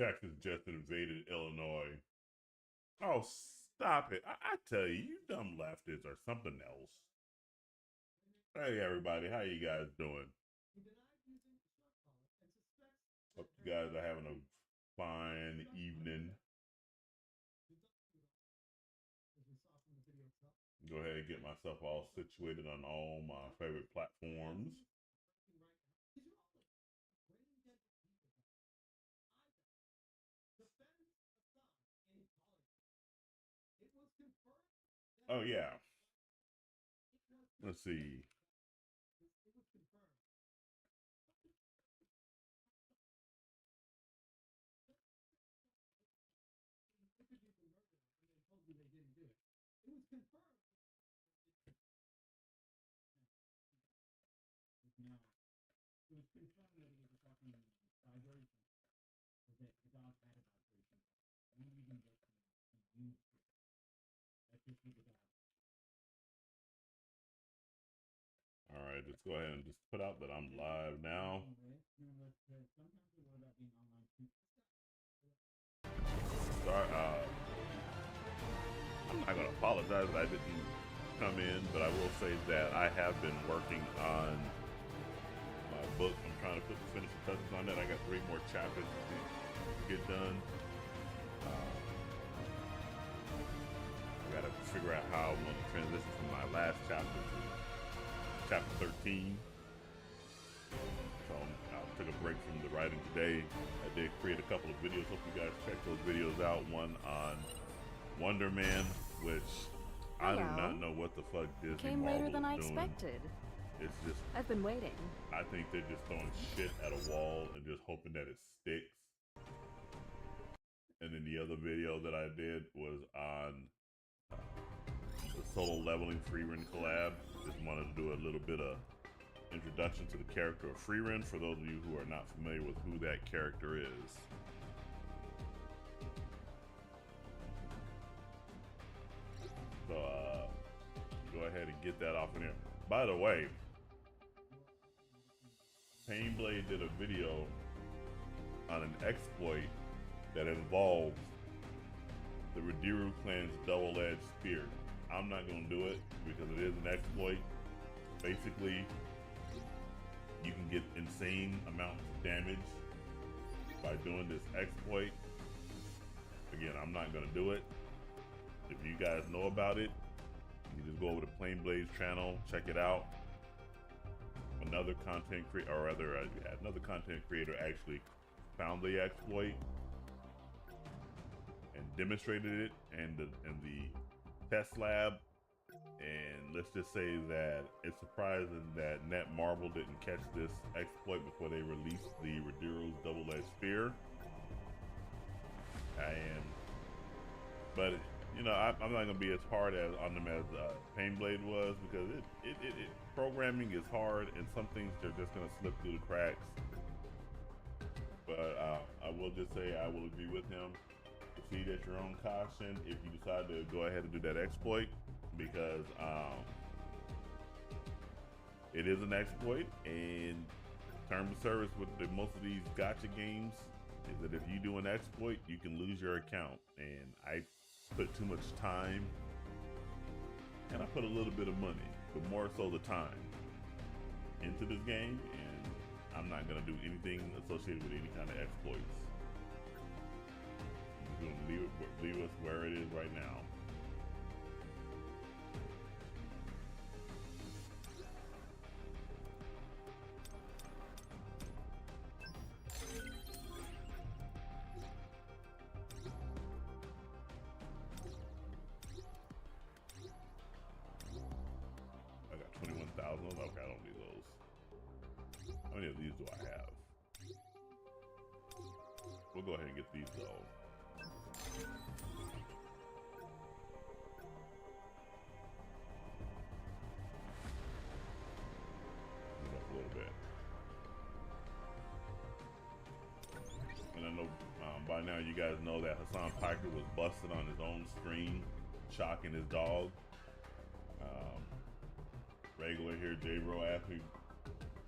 Texas just invaded Illinois. Oh, stop it. I tell you, you dumb leftists are something else. Hey, everybody. How you guys doing? Hope you guys are having a fine evening. Go ahead and get myself all situated on all my favorite platforms. Oh, yeah. Let's see. All right, let's go ahead and just put out that I'm live now. Sorry, I'm not going to apologize that I didn't come in, but I will say that I have been working on my book. I'm trying to put the finishing touches on that. I got 3 more chapters to get done. I got to figure out how I'm going to transition from my last chapter to chapter 13. So I took a break from the writing today. I did create a couple of videos. Hope you guys check those videos out. One on Wonder Man, which I do not know what the fuck Disney Came Marvel later than I is doing. expected. It's just, I've been waiting. I think they're just throwing shit at a wall and just hoping that it sticks. And then the other video that I did was on the solo leveling Freerin collab. Just wanted to do a little bit of introduction to the character of Freerin for those of you who are not familiar with who that character is. So go ahead and get that off in there. By the way, Painblade did a video on an exploit that involves the Radiru clan's double-edged spear. I'm not going to do it because it is an exploit. Basically, you can get insane amounts of damage by doing this exploit. Again, I'm not going to do it. If you guys know about it, you just go over to Plain Blaze channel, check it out. Another content creator, or rather, another content creator actually found the exploit and demonstrated it in the test lab. And let's just say that it's surprising that Netmarble didn't catch this exploit before they released the Radiru's double-edged spear. But you know, I'm not gonna be as hard on them as Painblade was, because programming is hard, and some things are just gonna slip through the cracks. But I will just say I will agree with him. Proceed at your own caution if you decide to go ahead and do that exploit, because it is an exploit, and terms of service with most of these gotcha games is that if you do an exploit, you can lose your account. And I put too much time, and I put a little bit of money, but more so the time, into this game, and I'm not gonna do anything associated with any kind of exploits. I'm gonna leave us where it is right now. I got 21,000. Okay, I don't need those. How many of these do I have? We'll go ahead and get these though. Move up a little bit. And I know by now you guys know that Hassan Piker was busted on his own stream, shocking his dog. Regular here, J-Bro asked me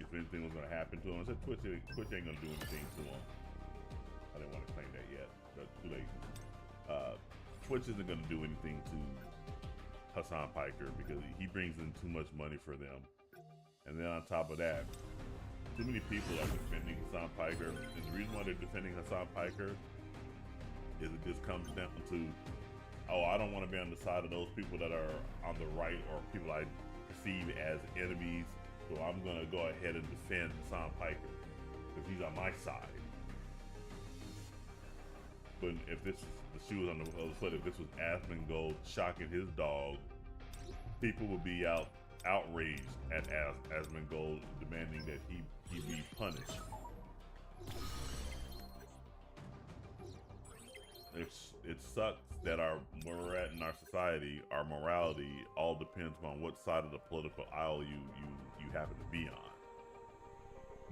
if anything was gonna happen to him. I said Twitch ain't gonna do anything to him. I didn't want to claim that yet, but too late. Twitch isn't going to do anything to Hassan Piker because he brings in too much money for them. And then on top of that, too many people are defending Hassan Piker. And the reason why they're defending Hassan Piker is it just comes down to, oh, I don't want to be on the side of those people that are on the right or people I perceive as enemies. So I'm going to go ahead and defend Hassan Piker because he's on my side. But if the shoe was on the other foot, if this was Asmongold shocking his dog, people would be outraged at Asmongold, demanding that he be punished. It sucks that where we're at in our society, our morality all depends on what side of the political aisle you happen to be on,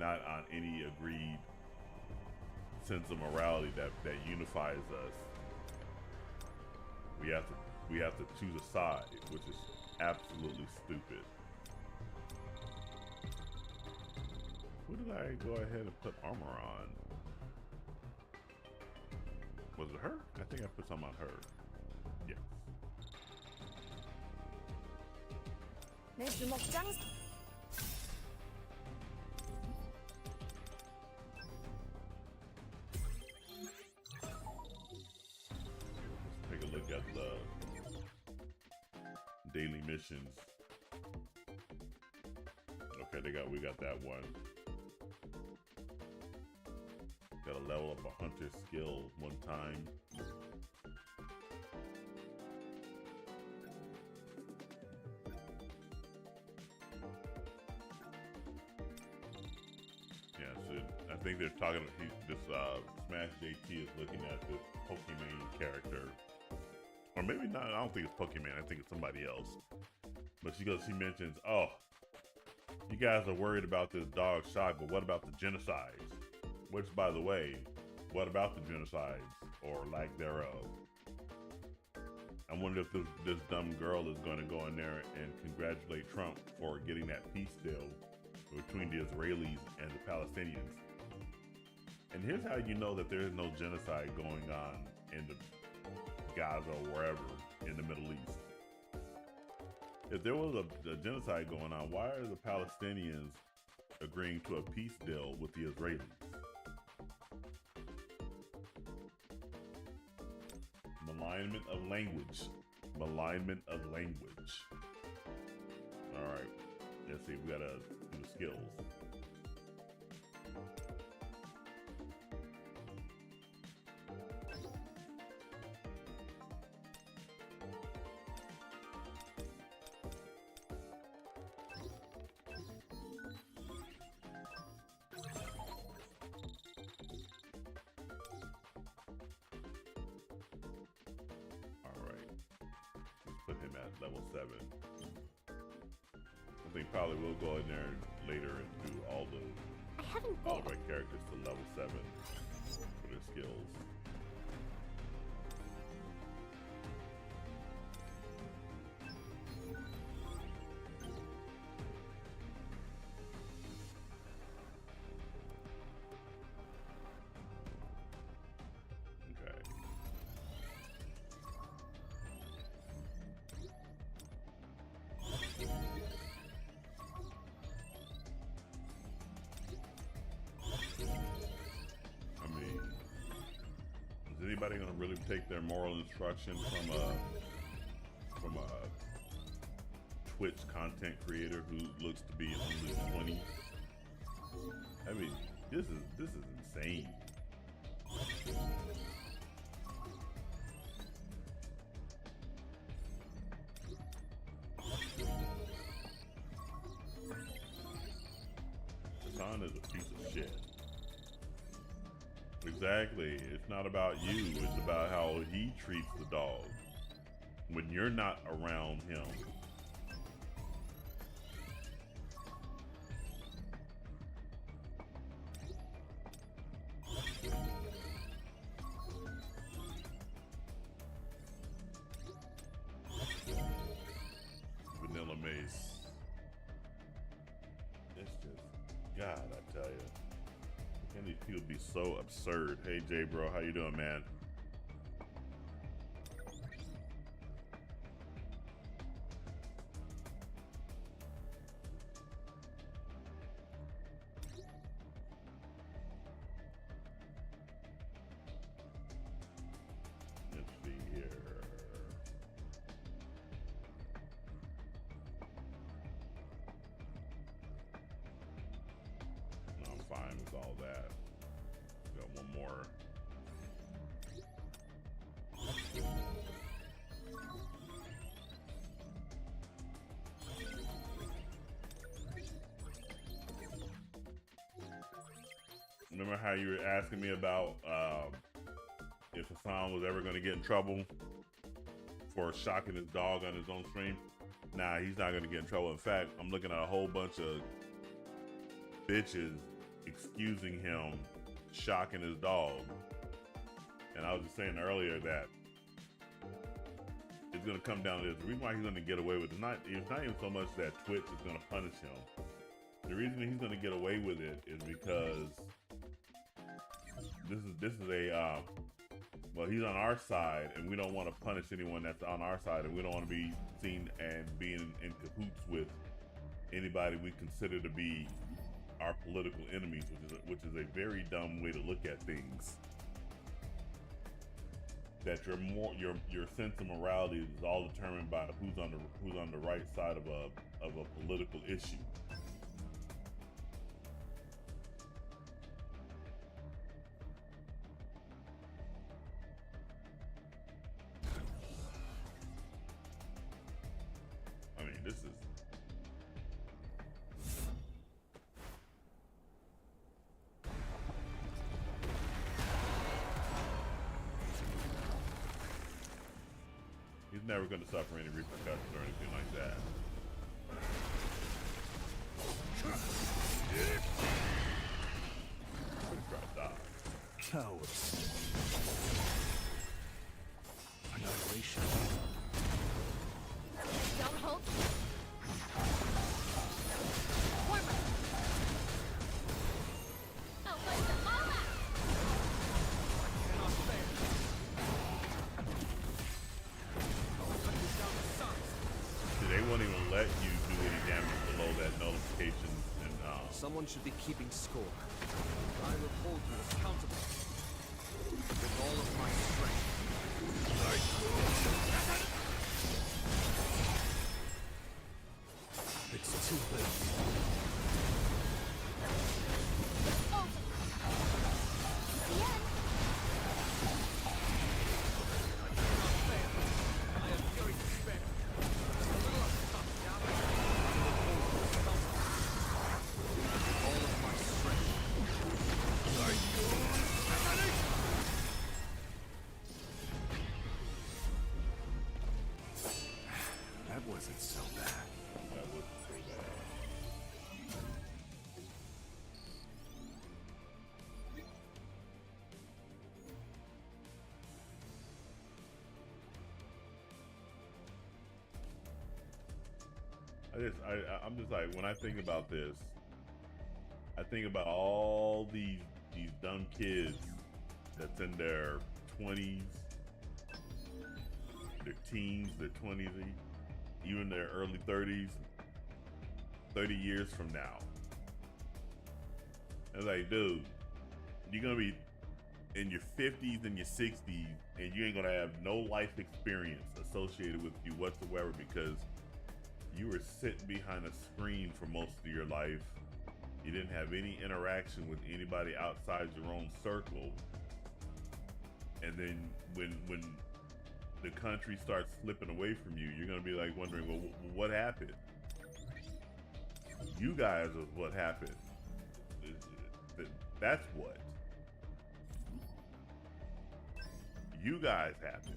not on any agreed sense of morality that unifies us. We have to choose a side, which is absolutely stupid. Who did I go ahead and put armor on? Was it her? I think I put some on her. Yes. 내 주먹장. Let's take a look at the daily missions. Okay, we got that one. Got to level up a hunter skill one time. Yeah, so I think they're talking. Smash JT is looking at this Pokemon character, or maybe not. I don't think it's Pokemon. I think it's somebody else. But she mentions, oh, you guys are worried about this dog shock, but what about the genocides? Which, by the way, what about the genocides or lack thereof? I wonder if this dumb girl is going to go in there and congratulate Trump for getting that peace deal between the Israelis and the Palestinians. And here's how you know that there is no genocide going on in the Gaza or wherever in the Middle East. If there was a genocide going on, why are the Palestinians agreeing to a peace deal with the Israelis? Malignment of language. Malignment of language. All right. Let's see. We gotta do the skills. Put him at level 7. I think probably we'll go in there later and do all of our characters to level 7 for their skills. Anybody gonna really take their moral instruction from a Twitch content creator who looks to be only 20? I mean, this is insane. Hassan is a piece of shit. Exactly. It's not about you. It's about how he treats the dog when you're not around him. Vanilla Mace. It's just, God, I tell you. Can these He would be so absurd. Hey, Jay, bro, how you doing, man? Let's see here. No, I'm fine with all that. Got one more. Remember how you were asking me about if Hassan was ever going to get in trouble for shocking his dog on his own stream? Nah, he's not going to get in trouble. In fact, I'm looking at a whole bunch of bitches excusing him shocking his dog. And I was just saying earlier that it's going to come down to this. The reason why he's going to get away with it, it's not even so much that Twitch is going to punish him. The reason he's going to get away with it is because this is a well, he's on our side, and we don't want to punish anyone that's on our side, and we don't want to be seen and being in cahoots with anybody we consider to be our political enemies, which is a very dumb way to look at things. That your sense of morality is all determined by who's on the right side of a political issue. I mean, this is. He's never going to suffer any repercussions or anything like that. Cowards. Annihilation. Don't hold. Warmer. Oh, what's the mama? See, they won't even let you do any damage below that notification. And Someone should be keeping score. I will hold you accountable with all of my strength. It's too late. Oh. The end. I have fury to spare. A little of the top down. All of my strength. That wasn't so bad. that was so bad. I'm just like, when I think about this, I think about all these dumb kids that's in their 20s, their teens, their 20s, even their early 30s, 30 years from now. It's like, dude, you're gonna be in your 50s and your 60s, and you ain't gonna have no life experience associated with you whatsoever because you were sitting behind a screen for most of your life. You didn't have any interaction with anybody outside your own circle. And then when the country starts slipping away from you, you're gonna be like wondering, well, what happened? You guys is what happened. That's what. You guys happened.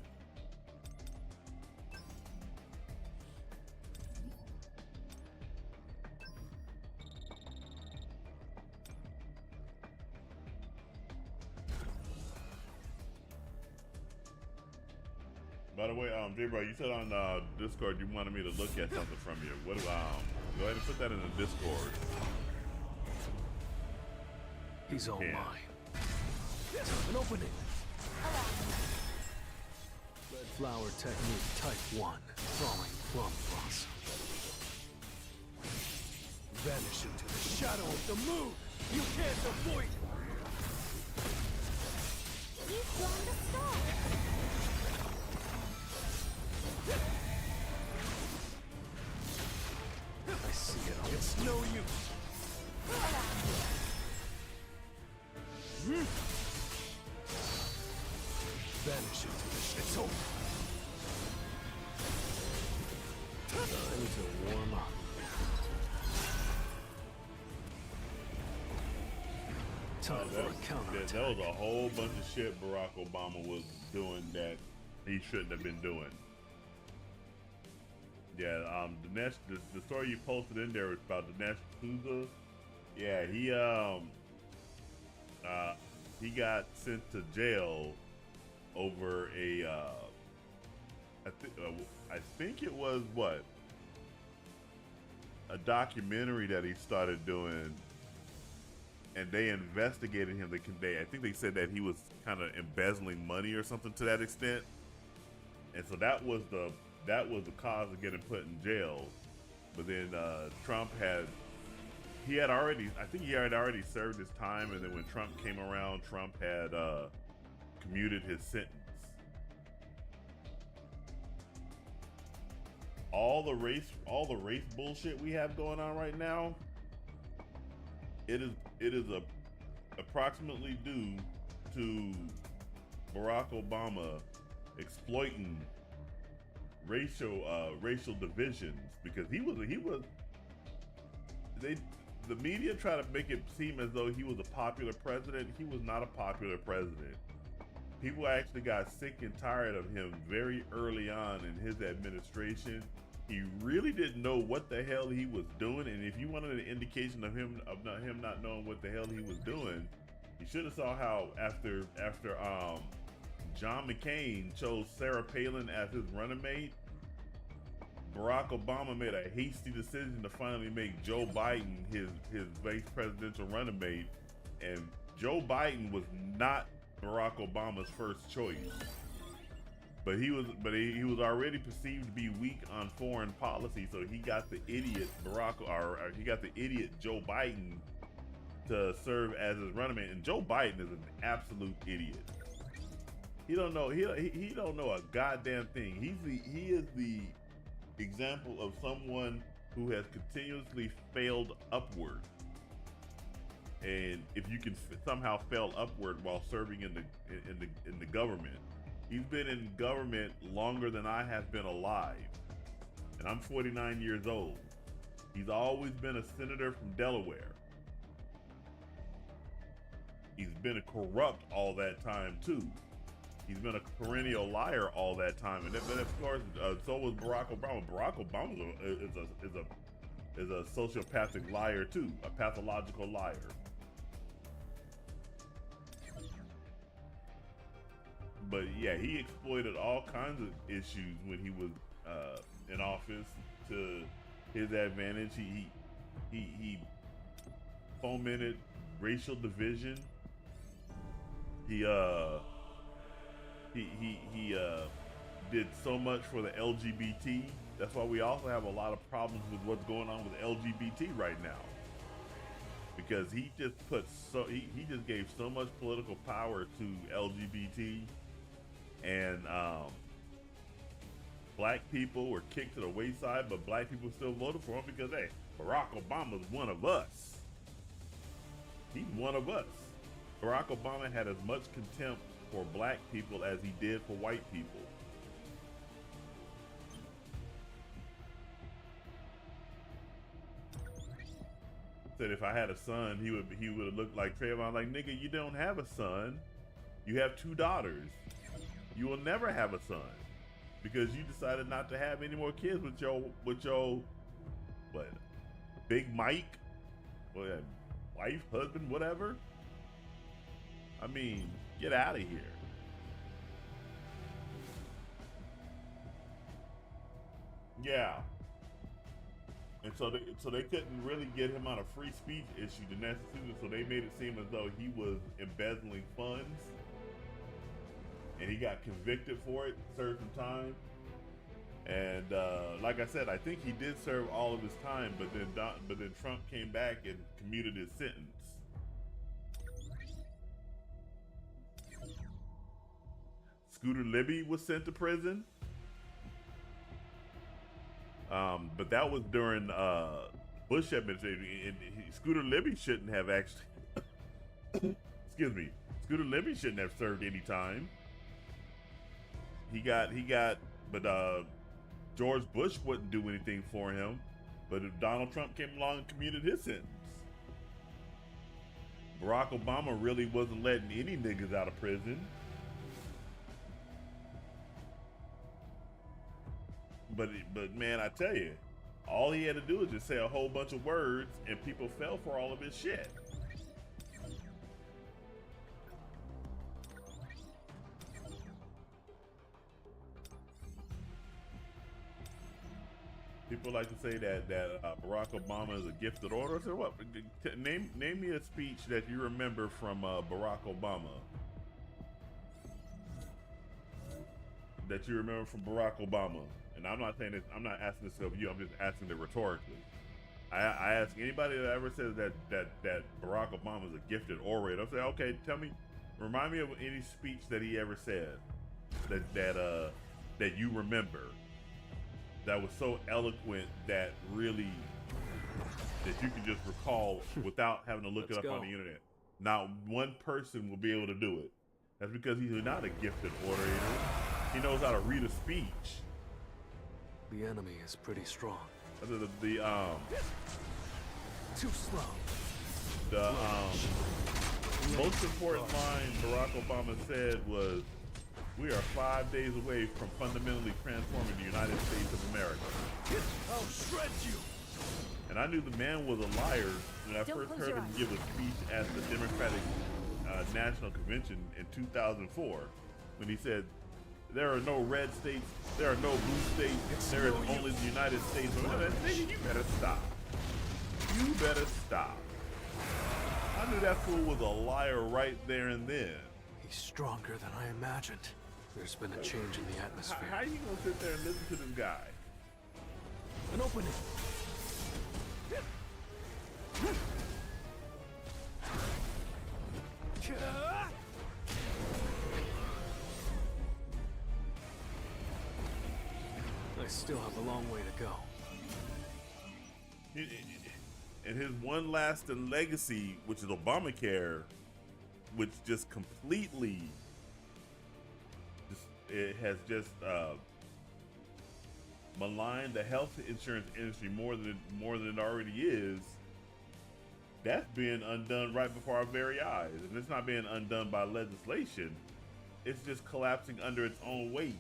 By the way, J-Bro, you said on Discord you wanted me to look at something from you. What? Go ahead and put that in the Discord. He's all Yeah. mine. An opening. Allow me. Red flower technique type 1. Falling plum blossom. Vanish into the shadow of the moon. You can't avoid it. You've drawn the star. I see it all. It's no use. Allow me. Vanish into the It's over. Time to warm up. Time for a counterattack. That was a whole bunch of shit Barack Obama was doing that he shouldn't have been doing. Yeah, the story you posted in there was about Dinesh D'Souza. Yeah, he got sent to jail over I think it was what, a documentary that he started doing, and they investigated him. I think they said that he was kind of embezzling money or something to that extent, and so that was the cause of getting put in jail. But then Trump had already served his time, and then when Trump came around, Trump had commuted his sentence. All the race bullshit we have going on right now, it is approximately due to Barack Obama exploiting racial divisions, because the media try to make it seem as though he was a popular president. He was not a popular president. People actually got sick and tired of him very early on in his administration. He really didn't know what the hell he was doing, and if you wanted an indication of him not knowing what the hell he was doing, you should have saw how after John McCain chose Sarah Palin as his running mate, Barack Obama made a hasty decision to finally make Joe Biden his vice presidential running mate, and Joe Biden was not Barack Obama's first choice. But he was already perceived to be weak on foreign policy, so he got the idiot Joe Biden to serve as his running mate. And Joe Biden is an absolute idiot. He don't know a goddamn thing. He is the example of someone who has continuously failed upward. And if you can somehow fail upward while serving in the government. He's been in government longer than I have been alive, and I'm 49 years old. He's always been a senator from Delaware. He's been a corrupt all that time too. He's been a perennial liar all that time, and then of course, so was Barack Obama. Barack Obama is a sociopathic liar too, a pathological liar. But yeah, he exploited all kinds of issues when he was in office to his advantage. He fomented racial division. He did so much for the LGBT. That's why we also have a lot of problems with what's going on with LGBT right now. Because he just gave so much political power to LGBT. And black people were kicked to the wayside, but black people still voted for him because, hey, Barack Obama's one of us. He's one of us. Barack Obama had as much contempt for black people as he did for white people. Said if I had a son, he would have looked like Trayvon. Like, nigga, you don't have a son. You have 2 daughters. You will never have a son because you decided not to have any more kids with your what, Big Mike, what, wife, husband, whatever. I mean, get out of here. Yeah. And so they couldn't really get him on a free speech issue the next season, so they made it seem as though he was embezzling funds, and he got convicted for it, served some time. And like I said, I think he did serve all of his time, but then Trump came back and commuted his sentence. Scooter Libby was sent to prison. But that was during Bush administration. Scooter Libby shouldn't have actually. Excuse me. Scooter Libby shouldn't have served any time. He got. But George Bush wouldn't do anything for him. But if Donald Trump came along and commuted his sentence, Barack Obama really wasn't letting any niggas out of prison. But man, I tell you, all he had to do was just say a whole bunch of words, and people fell for all of his shit. People like to say that Barack Obama is a gifted orator. So what? Name me a speech that you remember from Barack Obama. That you remember from Barack Obama. And I'm not saying this, I'm not asking this of you, I'm just asking it rhetorically. I ask anybody that ever says that Barack Obama is a gifted orator, I'll say, okay, tell me, remind me of any speech that he ever said that you remember that was so eloquent that really, that you can just recall without having to look it up on the internet. Not one person will be able to do it. That's because he's not a gifted orator. He knows how to read a speech. The enemy is pretty strong. The Too slow. The most important line Barack Obama said was, "We are 5 days away from fundamentally transforming the United States of America." I'll shred you. And I knew the man was a liar when I first heard him give a speech at the Democratic National Convention in 2004, when he said, "There are no red states, there are no blue states, there is only the United States." Nigga, you better stop. You better stop. I knew that fool was a liar right there and then. He's stronger than I imagined. There's been a change in the atmosphere. How you gonna sit there and listen to this guy? An opening. I still have a long way to go. And his one lasting legacy, which is Obamacare, which just completely has maligned the health insurance industry more than it already is. That's being undone right before our very eyes, and it's not being undone by legislation. It's just collapsing under its own weight.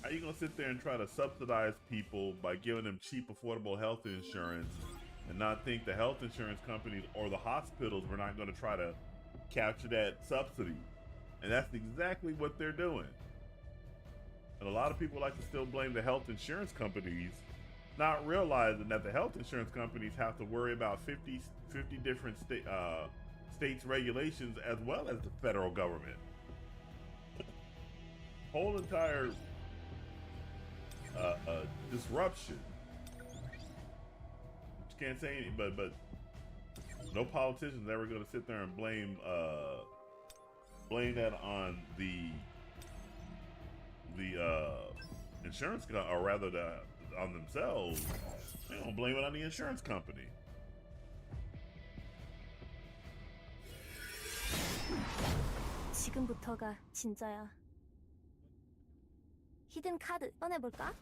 How are you gonna sit there and try to subsidize people by giving them cheap, affordable health insurance, and not think the health insurance companies or the hospitals were not gonna try to capture that subsidy? And that's exactly what they're doing. And a lot of people like to still blame the health insurance companies, not realizing that the health insurance companies have to worry about 50 different states' regulations as well as the federal government. Whole entire disruption. You can't say anything, but no politician's ever going to sit there and blame that on the insurance or rather on themselves. They don't blame it on the insurance company. 지금부터가 진짜야. 히든 카드 꺼내볼까?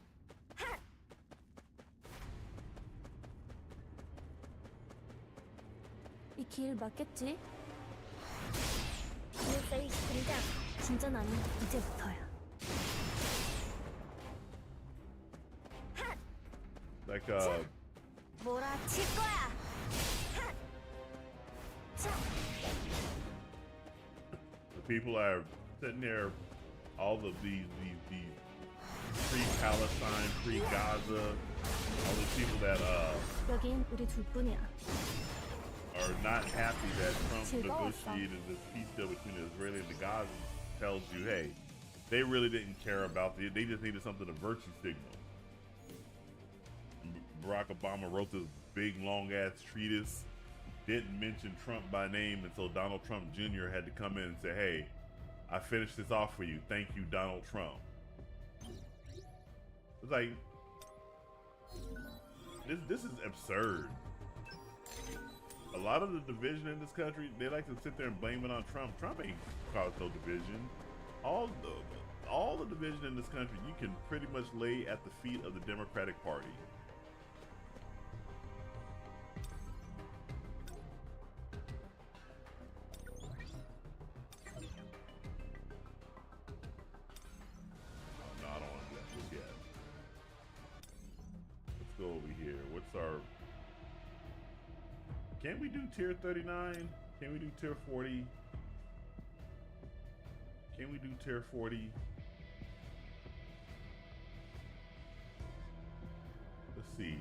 이 길 맞겠지? USA 등장. 진짜 나는 이제부터야. Like 몰아칠 거야. the people are sitting there, all of these pre-Palestine, pre-Gaza all the people that 여긴 우리 둘뿐이야. are not happy that Trump 즐거웠어. negotiated this peace deal between the Israeli and the Gazans tells you, hey, they really didn't care about they just needed something to virtue signal. Barack Obama wrote this big long ass treatise, didn't mention Trump by name, and so Donald Trump Jr. had to come in and say, hey, I finished this off for you. Thank you, Donald Trump. It's like, this is absurd. A lot of the division in this country, they like to sit there and blame it on Trump. Trump ain't caused no division. All the division in this country, you can pretty much lay at the feet of the Democratic Party. Oh, no, I don't want to do this yet. Let's go over here. What's our... Can we do tier 39? Can we do tier 40? Can we do tier 40? Let's see.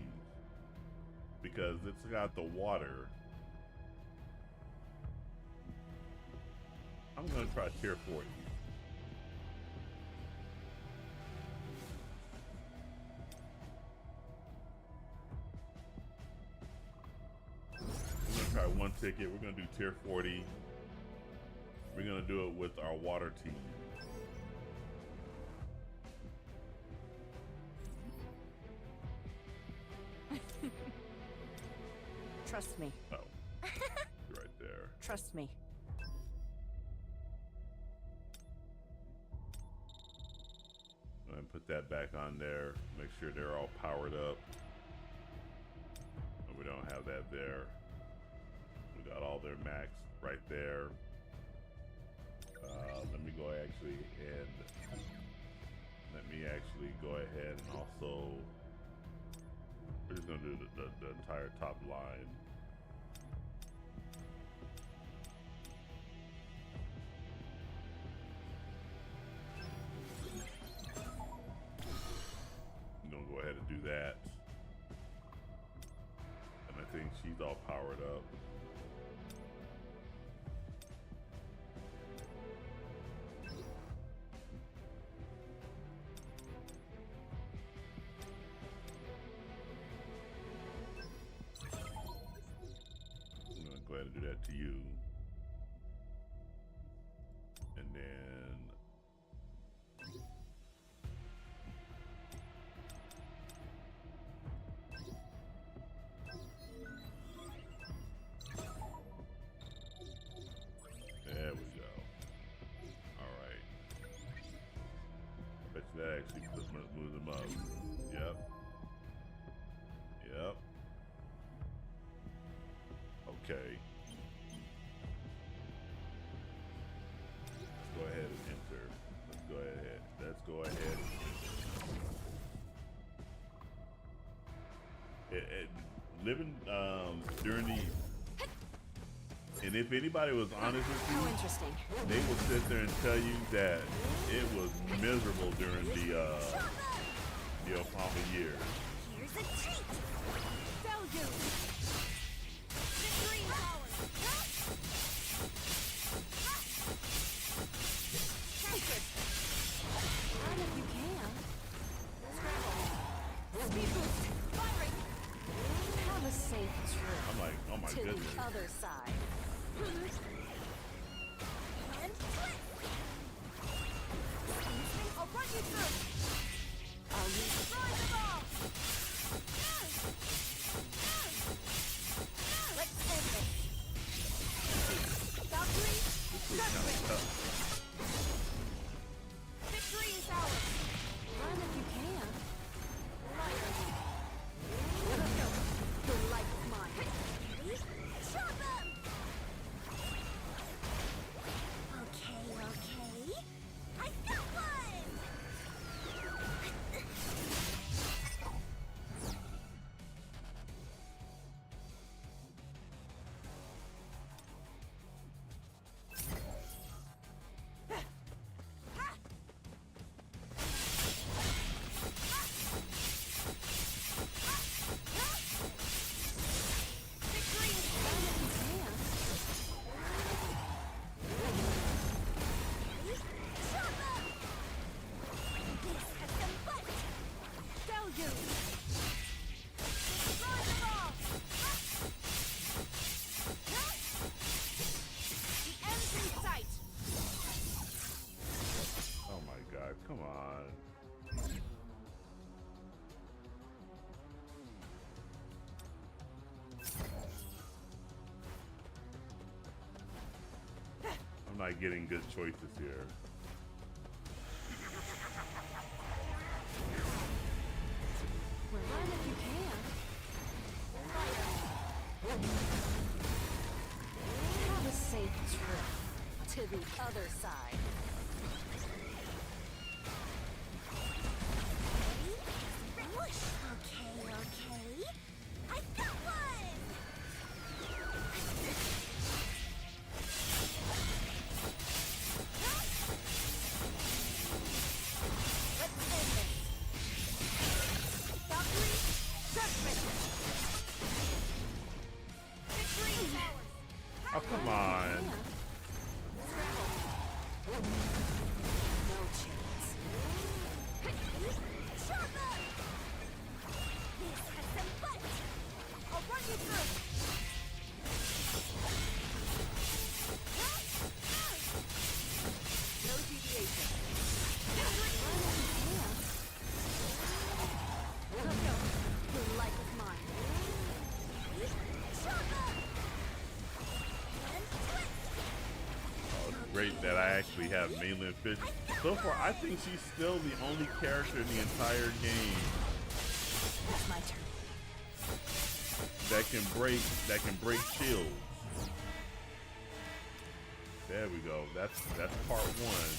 Because it's got the water. I'm gonna try tier 40. Try one ticket. We're gonna do tier 40. We're gonna do it with our water team. Trust me. Oh, right there. Trust me. Go ahead and put that back on there. Make sure they're all powered up. And we don't have that there. We got all their max right there. Let me go actually and go ahead and also we're just gonna do the entire top line. I'm gonna go ahead and do that. And I think she's all powered up. Go ahead and do that to you. And then there we go. All right. I bet you that actually moves them up. Yep. Yep. Okay. Let's go ahead and enter. Let's go ahead. Let's go ahead and enter. Living during the... And if anybody was honest with How you, interesting. they will sit there and tell you that it was miserable during the Obama years. Here's a treat. Dojo. Victory power. Sacred. Run if you can. Scramble. Speed boost. Firing. Have a safe trip I'm like, oh my To goodness. the other side. and flip. I'll run you through. I'll use Rise the ball. Let's end this. Valkyrie. This was kind of tough. Victory is ours. Run if you can. Let's go. Your life is mine. Chop him. Okay. I got one. not getting good choices here. Well, run if you can. Have a safe trip to the other side. Whoosh. Okay, okay. I got one! Let's end this. Valkyrie, judgment! Victory is ours! Oh, come on. No chance. Chop up! This has some butt! I'll run you through! No deviation. Let's go. Your life is mine. Chop up! And twist! Oh, it's great that I actually have Mainland Fish. So far, I think she's still the only character in the entire game That's my turn. that can break shields. There we go. That's part one.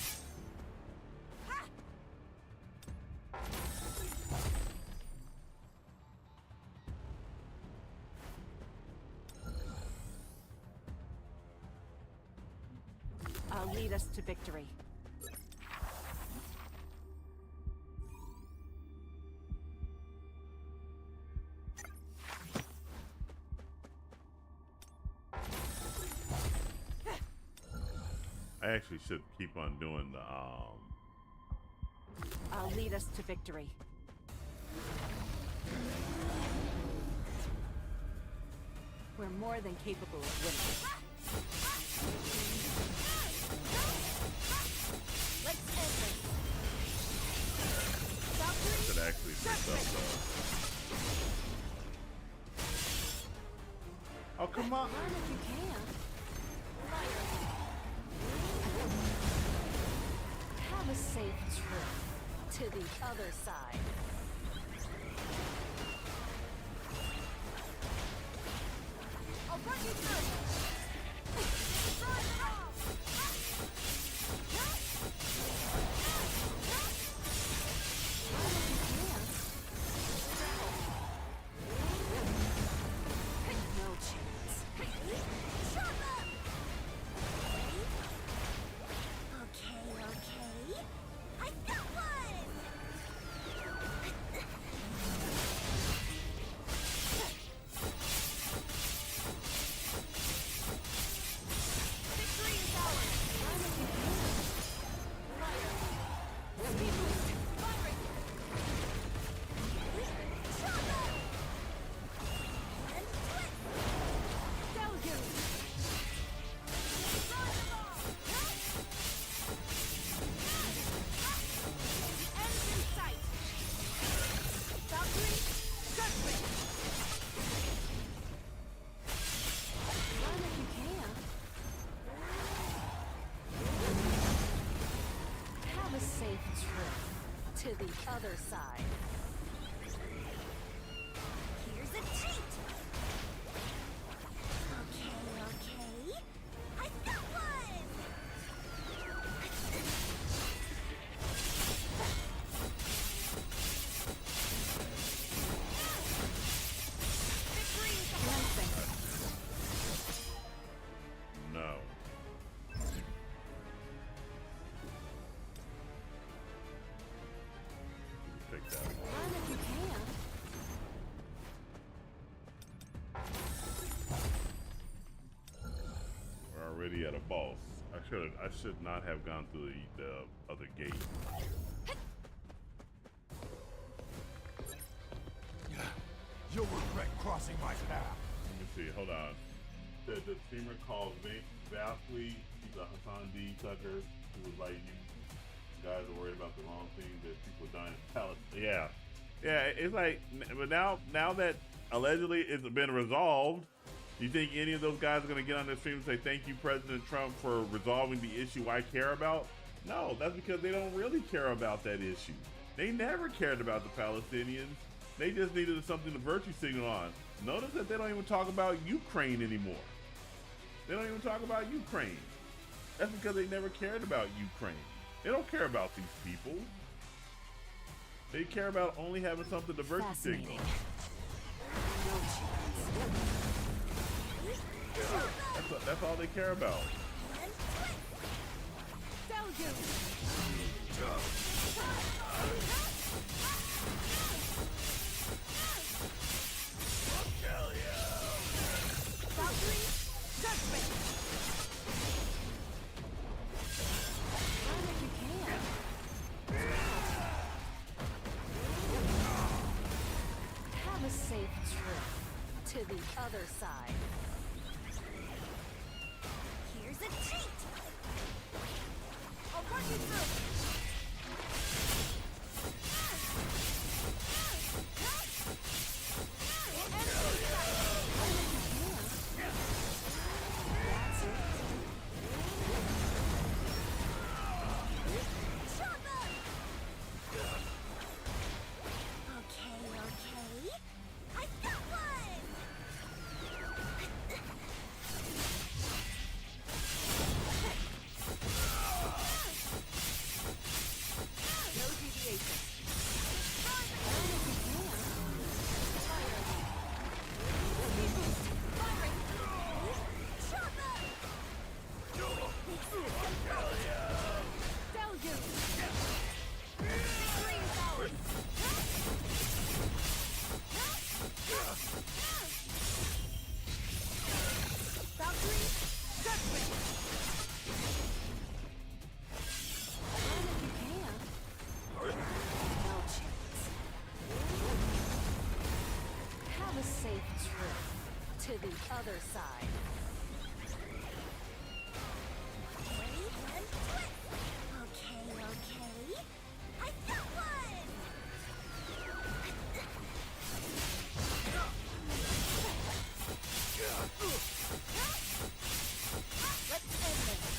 I'll lead us to victory. I actually should keep on doing the I'll lead us to victory. We're more than capable of winning. Let's end this! should actually pick up the. Oh, come on. Run if you can. Have a safe trip to the other side. I'll run you through! Destroy them all! No chance. Chop up! Okay, okay. I got one! Victory is ours! Speed boost! Firing! Chop up! And twist! Deluge! Destroy them all! End in sight! Valkyrie, judgment! Run if you can. Have a safe trip to the other side. Here's a treat! Okay, okay. I got one! Victory is Glancing. No. Pick that one. Run if you can. We're already at a boss. I should not have gone through the other gate. You'll regret crossing my path. Let me see. Hold on. The streamer called Vastly. He's a Hassan D. Tucker. Who was like, you guys are worried about the wrong thing, that people dying in Palestine. Yeah. Yeah, it's like, but now that allegedly it's been resolved, You think any of those guys are going to get on their stream and say, thank you, President Trump, for resolving the issue I care about? No, that's because they don't really care about that issue. They never cared about the Palestinians. They just needed something to virtue signal on. Notice that they don't even talk about Ukraine anymore. They don't even talk about Ukraine. That's because they never cared about Ukraine. They don't care about these people. They care about only having something to virtue signal. That's all they care about. Have a safe trip to the other side. Here's a treat! I'll run you through! To the other side. Okay. I got one! Let's end this.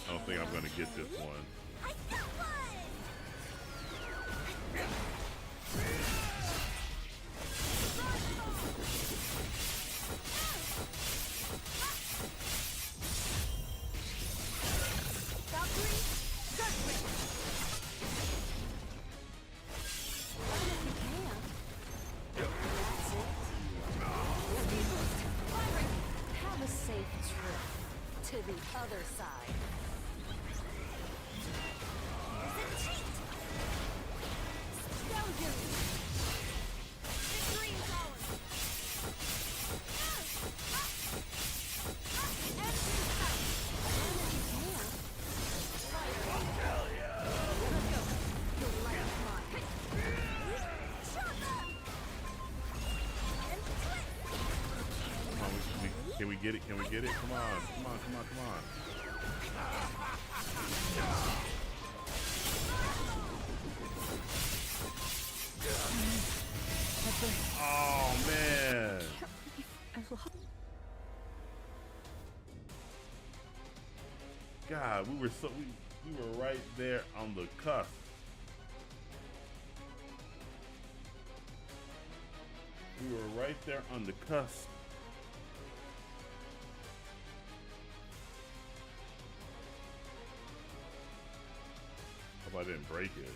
I don't think I'm going to get this one. I got one! Have a safe trip to the other side. Can we get it? Can we get it? Come on. Oh man. God, we were right there on the cusp. We were right there on the cusp. Hope I didn't break it.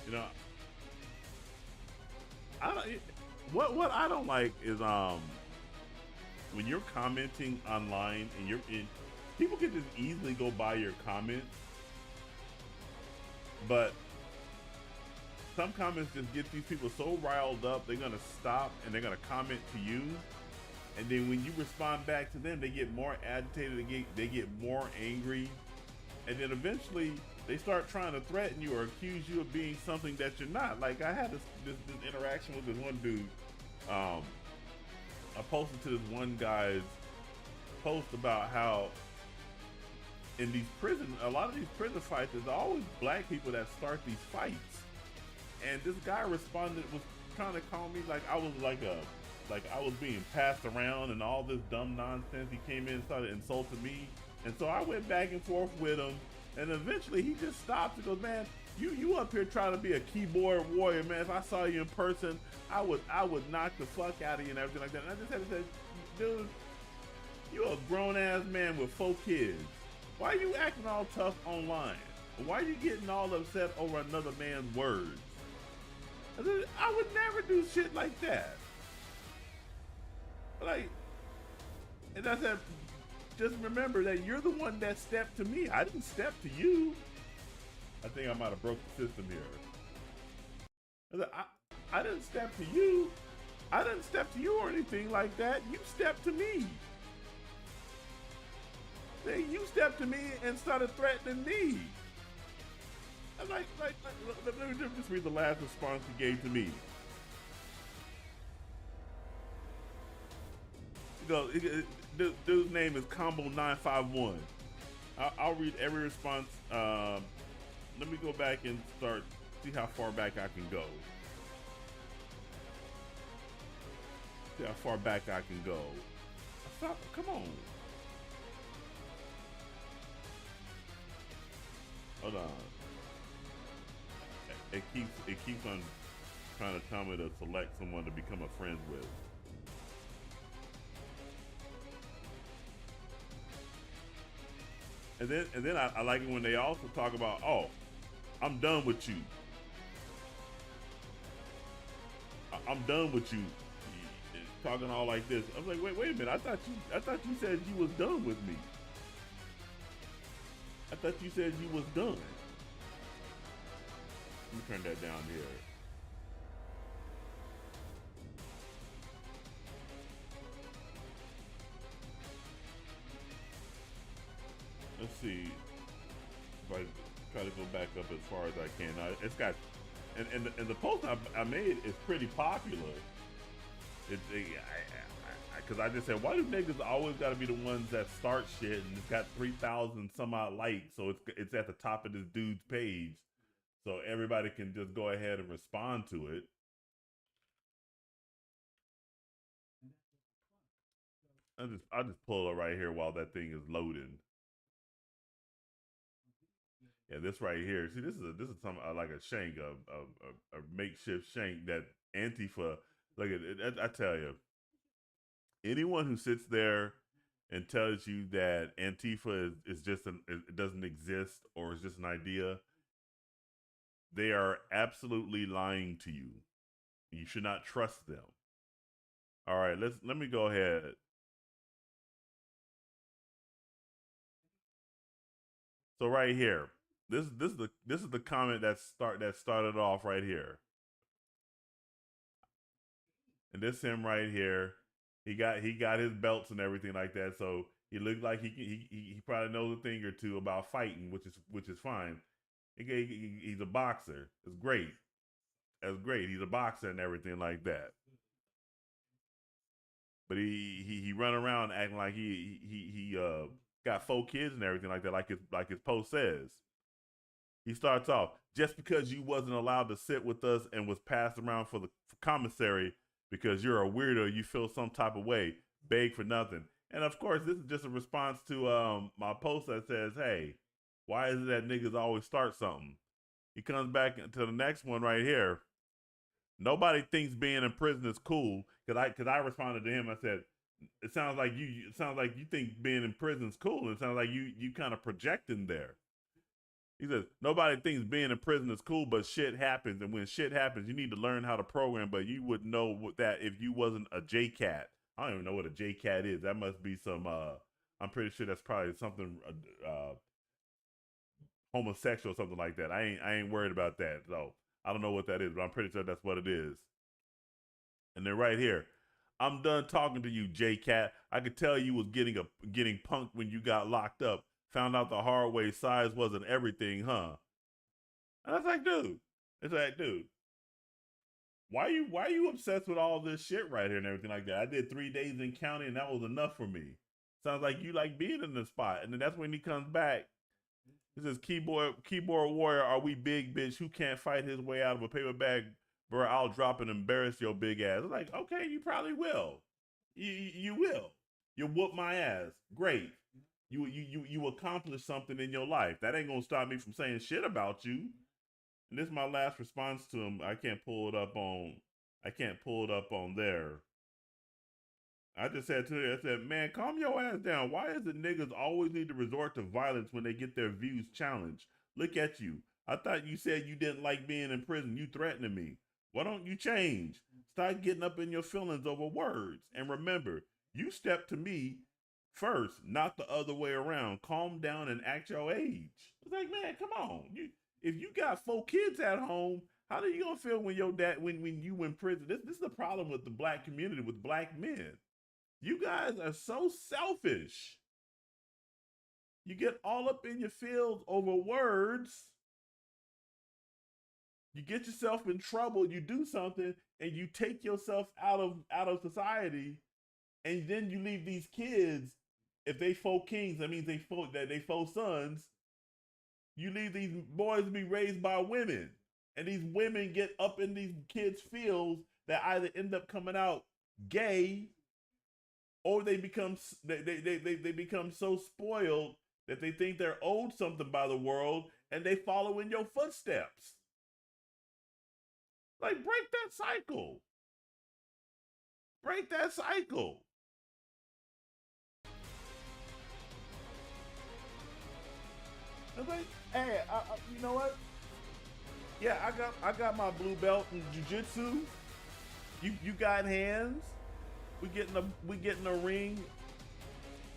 You know, what I don't like is when you're commenting online and people can just easily go by your comments, but some comments just get these people so riled up, they're gonna stop and they're gonna comment to you. And then when you respond back to them, they get more agitated, they get more angry. And then eventually they start trying to threaten you or accuse you of being something that you're not. Like I had this interaction with this one dude. I posted to this one guy's post about how in these a lot of these prison fights, there's always black people that start these fights. And this guy responded, was trying to call me like I was like I was being passed around and all this dumb nonsense. He came in and started insulting me. And so I went back and forth with him. And eventually he just stopped and goes, man, you up here trying to be a keyboard warrior, man. If I saw you in person, I would knock the fuck out of you and everything like that. And I just had to say, dude, you a grown ass man with 4 kids. Why are you acting all tough online? Why are you getting all upset over another man's words? I said, I would never do shit like that. Like, and I said, just remember that you're the one that stepped to me. I didn't step to you. I think I might have broke the system here. I said, I didn't step to you. I didn't step to you or anything like that. You stepped to me. Then you stepped to me and started threatening me. I'm like, let me just read the last response he gave to me. Dude's name is Combo951. I'll read every response. Let me go back and see how far back I can go. See how far back I can go. Stop, come on. Hold on. It keeps on trying to tell me to select someone to become a friend with. And then I like it when they also talk about, oh, I'm done with you. I'm done with you. Talking all like this. I was like, wait a minute. I thought you said you was done with me. I thought you said you was done. Let me turn that down here. Let's see if I try to go back up as far as I can. It's got, and the post I made is pretty popular. Because I just said, why do niggas always got to be the ones that start shit? And it's got 3,000 some odd likes, so it's at the top of this dude's page, so everybody can just go ahead and respond to it. I'll just pull it right here while that thing is loading. Yeah, this right here. See, this is some like a shank, a makeshift shank that Antifa. Look at it. I tell you, anyone who sits there and tells you that Antifa is just it doesn't exist or is just an idea, they are absolutely lying to you. You should not trust them. All right, let me go ahead. So right here. This is the comment that started off right here. And this him right here. He got his belts and everything like that. So he looked like he probably knows a thing or two about fighting, which is fine. He's a boxer. It's great. That's great. He's a boxer and everything like that. But he run around acting like he got 4 kids and everything like that, like his post says. He starts off, just because you wasn't allowed to sit with us and was passed around for commissary because you're a weirdo, you feel some type of way, beg for nothing. And of course, this is just a response to my post that says, hey, why is it that niggas always start something? He comes back to the next one right here. Nobody thinks being in prison is cool. Cause I responded to him. I said, it sounds like you think being in prison is cool. It sounds like you kind of projecting there. He says, nobody thinks being in prison is cool, but shit happens. And when shit happens, you need to learn how to program, but you wouldn't know that if you wasn't a JCat. I don't even know what a JCat is. That must be some I'm pretty sure that's probably something homosexual or something like that. I ain't worried about that. So I don't know what that is, but I'm pretty sure that's what it is. And then right here, I'm done talking to you, J-Cat. I could tell you was getting punked when you got locked up. Found out the hard way size wasn't everything, huh? And I was like, dude, it's like, dude, why you obsessed with all this shit right here and everything like that? I did 3 days in county and that was enough for me. Sounds like you like being in the spot. And then that's when he comes back. He says, keyboard warrior, are we big bitch who can't fight his way out of a paper bag? Bro, I'll drop and embarrass your big ass. I'm like, okay, you probably will. You will. You'll whoop my ass. Great. You accomplished something in your life. That ain't gonna stop me from saying shit about you. And this is my last response to him. I can't pull it up on there. I just said to her, I said, man, calm your ass down. Why is it niggas always need to resort to violence when they get their views challenged? Look at you. I thought you said you didn't like being in prison. You threatening me. Why don't you change? Start getting up in your feelings over words. And remember, you step to me first, not the other way around. Calm down and act your age. It's like, man, come on. If you got 4 kids at home, how are you gonna feel when your dad when you in prison? This is the problem with the black community, with black men. You guys are so selfish. You get all up in your feels over words. You get yourself in trouble, you do something, and you take yourself out of society, and then you leave these kids. If they 4 kings, that means they 4 sons. You leave these boys to be raised by women, and these women get up in these kids' feels that either end up coming out gay, or they become so spoiled that they think they're owed something by the world, and they follow in your footsteps. Like, break that cycle. Break that cycle. I was like, hey, you know what? Yeah, I got my blue belt in jiu-jitsu. You got hands. We get in a ring.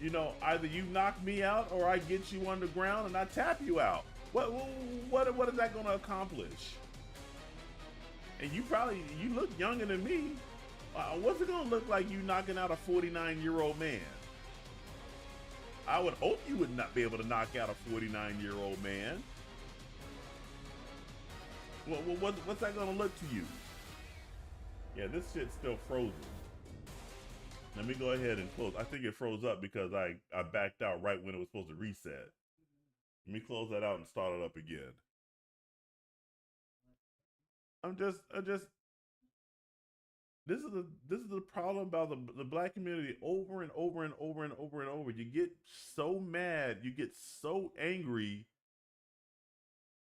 You know, either you knock me out or I get you on the ground and I tap you out. What is that going to accomplish? And you look younger than me. What's it going to look like you knocking out a 49-year-old man? I would hope you would not be able to knock out a 49-year-old man. What's that going to look to you? Yeah, this shit's still frozen. Let me go ahead and close. I think it froze up because I backed out right when it was supposed to reset. Let me close that out and start it up again. This is the problem about the black community over and over and over and over and over. You get so mad, you get so angry,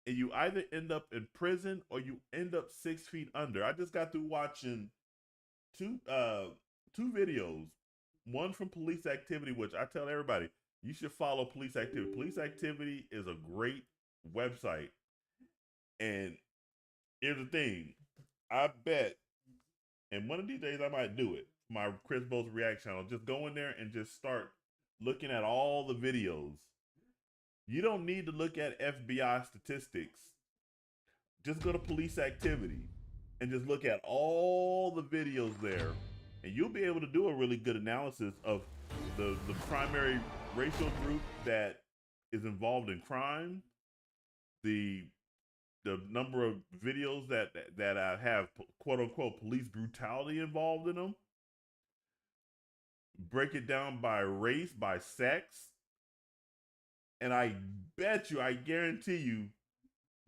and you either end up in prison or you end up 6 feet under. I just got through watching two videos. One from Police Activity, which I tell everybody, you should follow Police Activity. Police Activity is a great website. And here's the thing. I bet, and one of these days I might do it, my Chris Bolt's React channel, just go in there and just start looking at all the videos. You don't need to look at FBI statistics. Just go to Police Activity and just look at all the videos there. And you'll be able to do a really good analysis of the primary racial group that is involved in crime, the number of videos that have quote unquote police brutality involved in them. Break it down by race, by sex. And I bet you, I guarantee you,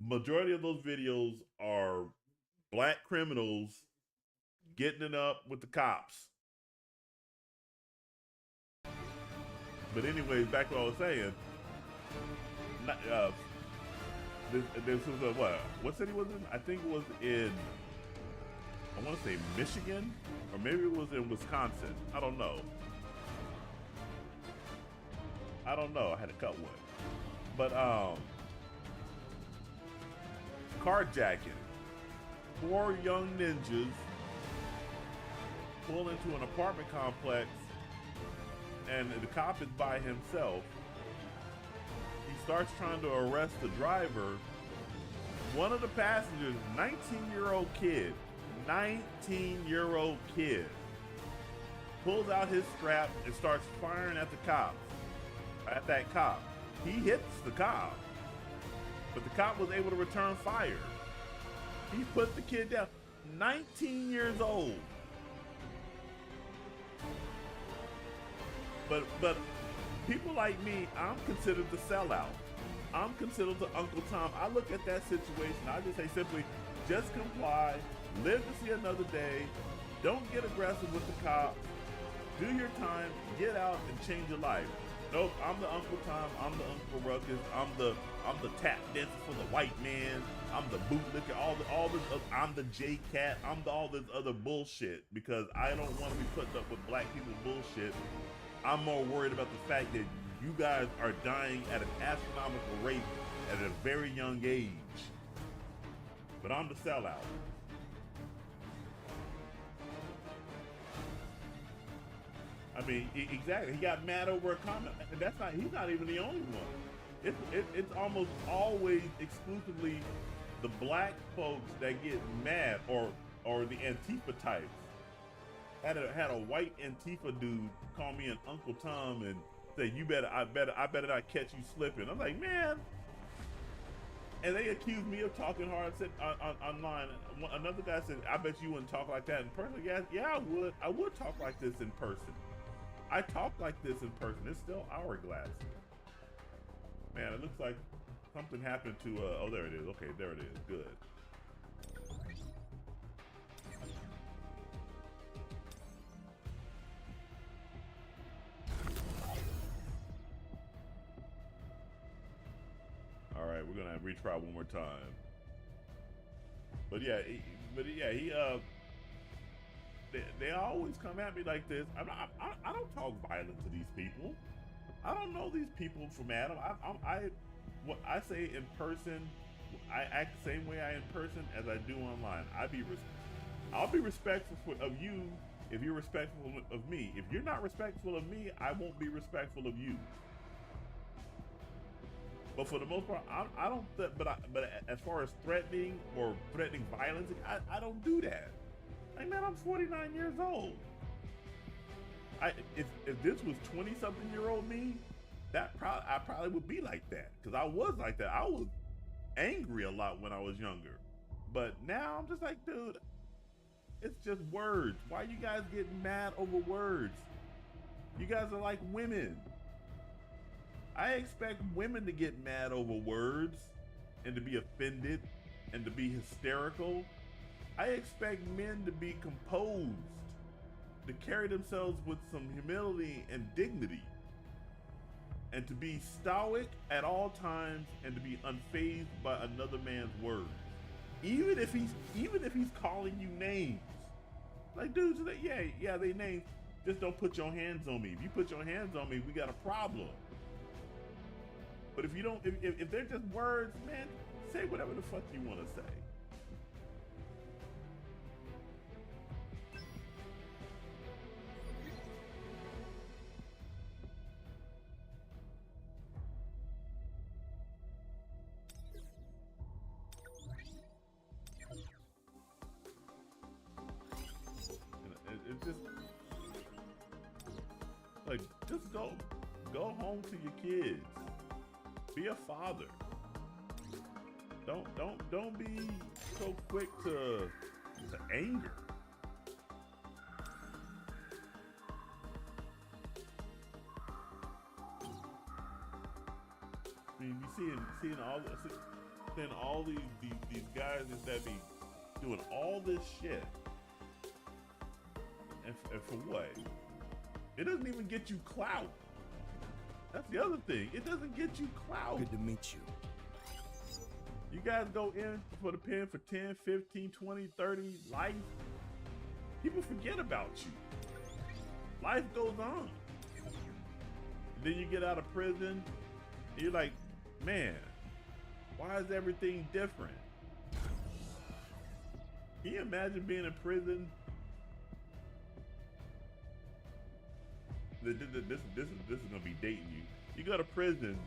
majority of those videos are black criminals getting it up with the cops. But anyways, back to what I was saying. This was what city was it? I think it was in, I want to say Michigan, or maybe it was in Wisconsin. I don't know. I had to cut one. But carjacking. 4 young ninjas pull into an apartment complex and the cop is by himself. He starts trying to arrest the driver. One of the passengers, 19-year-old kid, 19-year-old kid, pulls out his strap and starts firing at the cops, at that cop. He hits the cop, but the cop was able to return fire. He put the kid down, 19 years old. But people like me, I'm considered the sellout. I'm considered the Uncle Tom. I look at that situation, I just say simply, just comply, live to see another day, don't get aggressive with the cops, do your time, get out and change your life. Nope, I'm the Uncle Tom, I'm the Uncle Ruckus, I'm the tap dancer for the white man, I'm the bootlicker, all this, I'm the J-Cat, I'm all this other bullshit, because I don't want to be putting up with black people's bullshit. I'm more worried about the fact that you guys are dying at an astronomical rate at a very young age. But I'm the sellout. I mean, exactly. He got mad over a comment, and he's not even the only one. It's almost always exclusively the black folks that get mad, or the Antifa types. Had a white Antifa dude call me an Uncle Tom and say, I better not catch you slipping. I'm like, man. And they accused me of talking hard. Said online. Another guy said, I bet you wouldn't talk like that in person. Yeah, I would. I would talk like this in person. I talk like this in person. It's still hourglass. Man, it looks like something happened to, oh, there it is. Okay, there it is. Good. All right, we're gonna retry one more time. But yeah, they always come at me like this. I don't talk violent to these people. I don't know these people from Adam. What I say in person, I act the same way I in person as I do online. I'll be respectful of you if you're respectful of me. If you're not respectful of me, I won't be respectful of you. But for the most part, I don't. But as far as threatening or threatening violence, I don't do that. Like, man, I'm 49 years old. If this was 20-something-year-old me, I probably would be like that, because I was like that. I was angry a lot when I was younger, but now I'm just like, dude, it's just words. Why you guys getting mad over words? You guys are like women. I expect women to get mad over words and to be offended and to be hysterical. I expect men to be composed, to carry themselves with some humility and dignity, and to be stoic at all times and to be unfazed by another man's words. Even if he's calling you names. Like, dudes, yeah, they names. Just don't put your hands on me. If you put your hands on me, we got a problem. But if you don't, if they're just words, man, say whatever the fuck you want to say. It's just like, just go home to your kids. Be a father. Don't be so quick to anger. I mean, you seeing all these guys that be doing all this shit, and for what? It doesn't even get you clout. That's the other thing. It doesn't get you clout. Good to meet you. You guys go in for the pen for 10, 15, 20, 30 life. People forget about you. Life goes on. Then you get out of prison, and you're like, man, why is everything different? Can you imagine being in prison, this is gonna be dating you. You go to prison,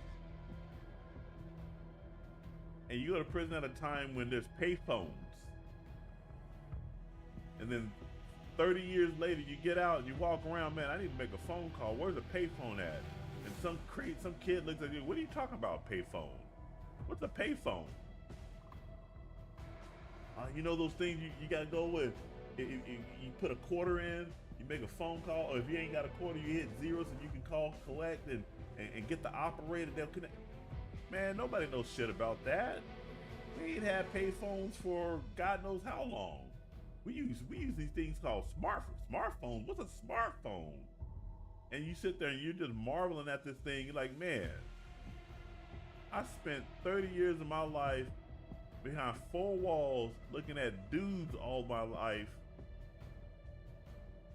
and you go to prison at a time when there's payphones, and then 30 years later you get out and you walk around, man, I need to make a phone call. Where's the payphone at? And some kid looks at you. What are you talking about, payphone? What's a payphone? You know those things you gotta go with. You put a quarter in, you make a phone call, or if you ain't got a quarter, you hit zero so you can call, collect, and get the operator. They'll connect. Man, nobody knows shit about that. We ain't had payphones for God knows how long. We use these things called smartphones. What's a smartphone? And you sit there and you're just marveling at this thing. You're like, man, I spent 30 years of my life behind four walls looking at dudes all my life,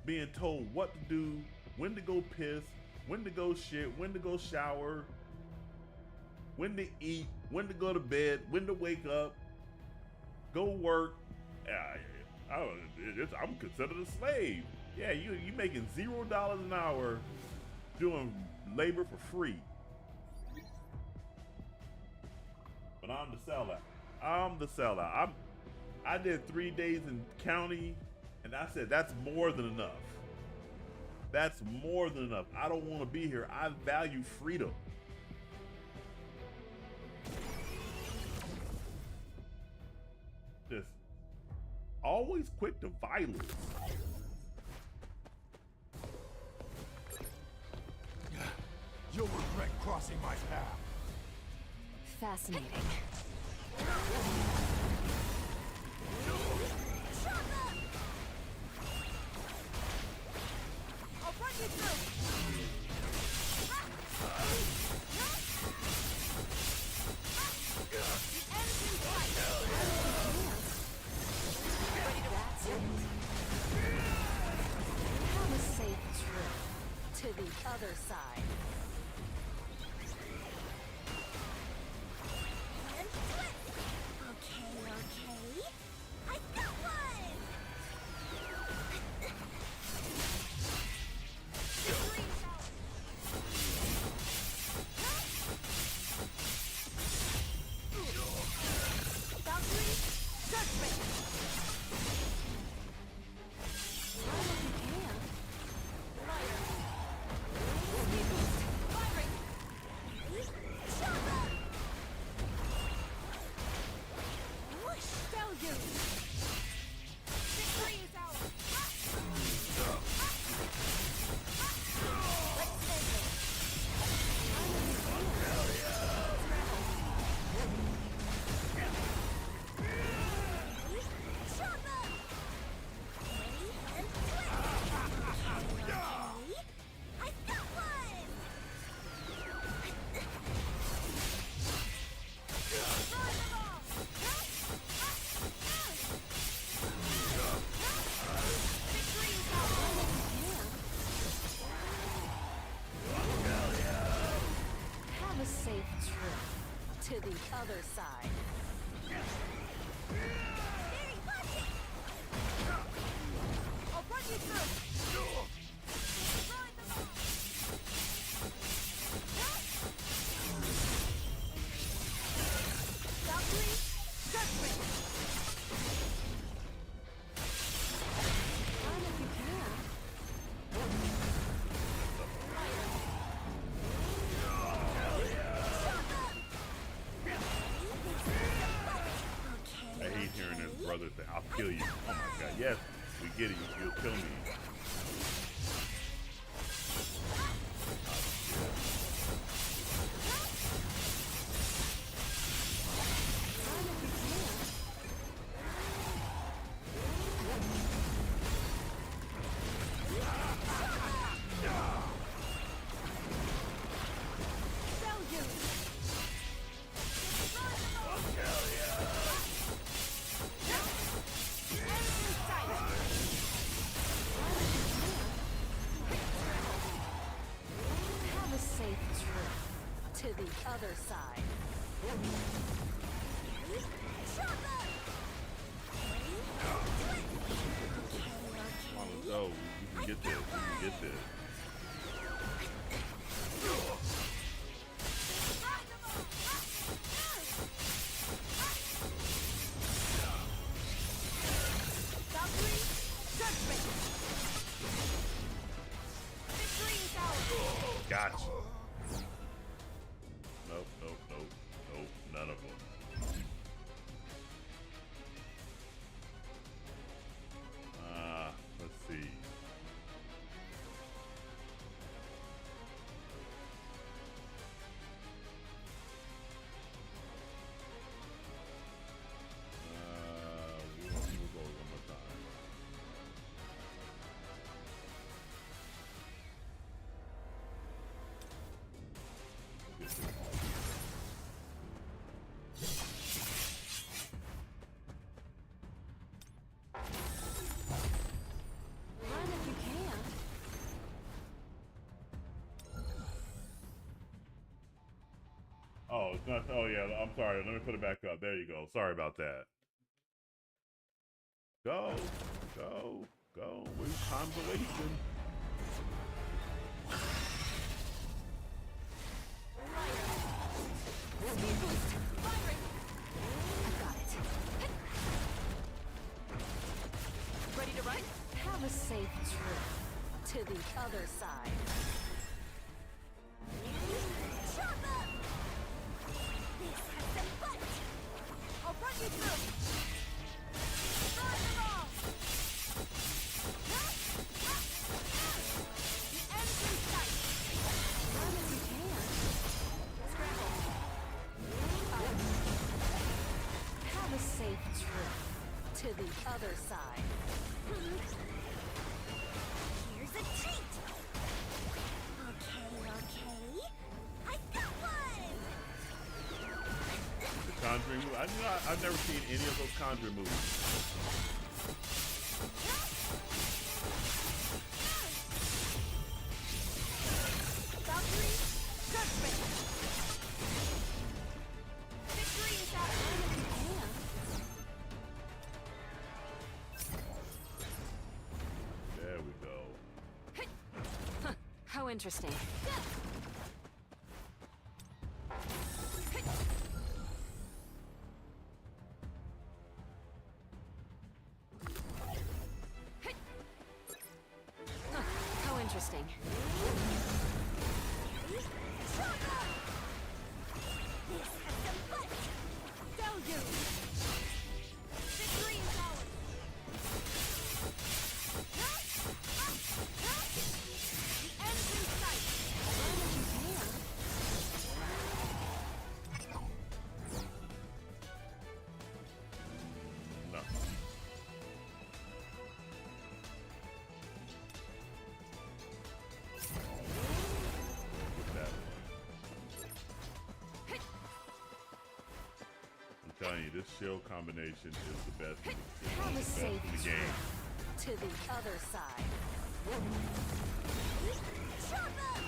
being told what to do, when to go piss, when to go shit, when to go shower, when to eat, when to go to bed, when to wake up, go work. I'm considered a slave. Yeah, you making $0 an hour doing labor for free. But I'm the sellout. I did 3 days in county, and I said that's more than enough. That's more than enough. I don't want to be here. I value freedom. Just always quick to violence. You'll regret crossing my path. Fascinating. I'll run you through. That's it. Have a safe trip to the other side. And flip. Okay. I got one. Boundary judgment. To the other side. Very lucky. I'll run you through. Destroy them all. Boundary judgment. Run if you can. I hate hearing this brother say, I'll kill you. Oh my god, yes, we get it, you'll kill me. To the other side. Come on, let's go. We can get this. We can get this. it's not. Oh yeah, I'm sorry. Let me put it back up. There you go. Sorry about that. Go, go, go. Time's a wasting. Speed boost. Firing. I got it. Ready to run? Have a safe trip to the other side. Chop up! This has some butt! I'll run you through! Run them all! The end's in sight! Run if you can. Scramble! Have a safe trip to the other side. Here's a treat! Okay. I got one! The Conjuring movie. I've never seen any of those Conjuring movies. Valkyrie, judgment! Victory is ours! There we go. How interesting. How interesting. This has some butt! Deluge! Victory is ours! The end's in sight! No. Get that one. I'm telling you, this shield combination is the best. It's one Have of a the best safe in the game. to the other side. Chop up!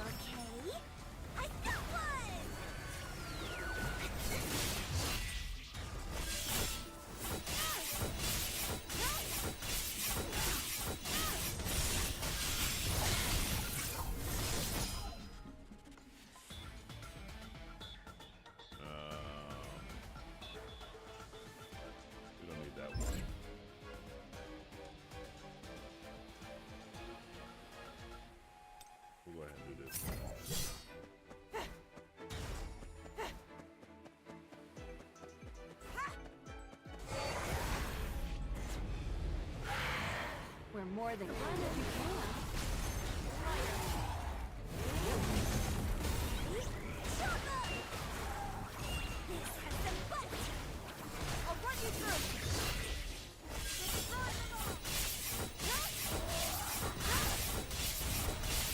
Okay. I got one! We don't need that one. We'll go ahead and do this. We're more than run if you can. Chop up! This has some butt! I'll run you through! Destroy them all!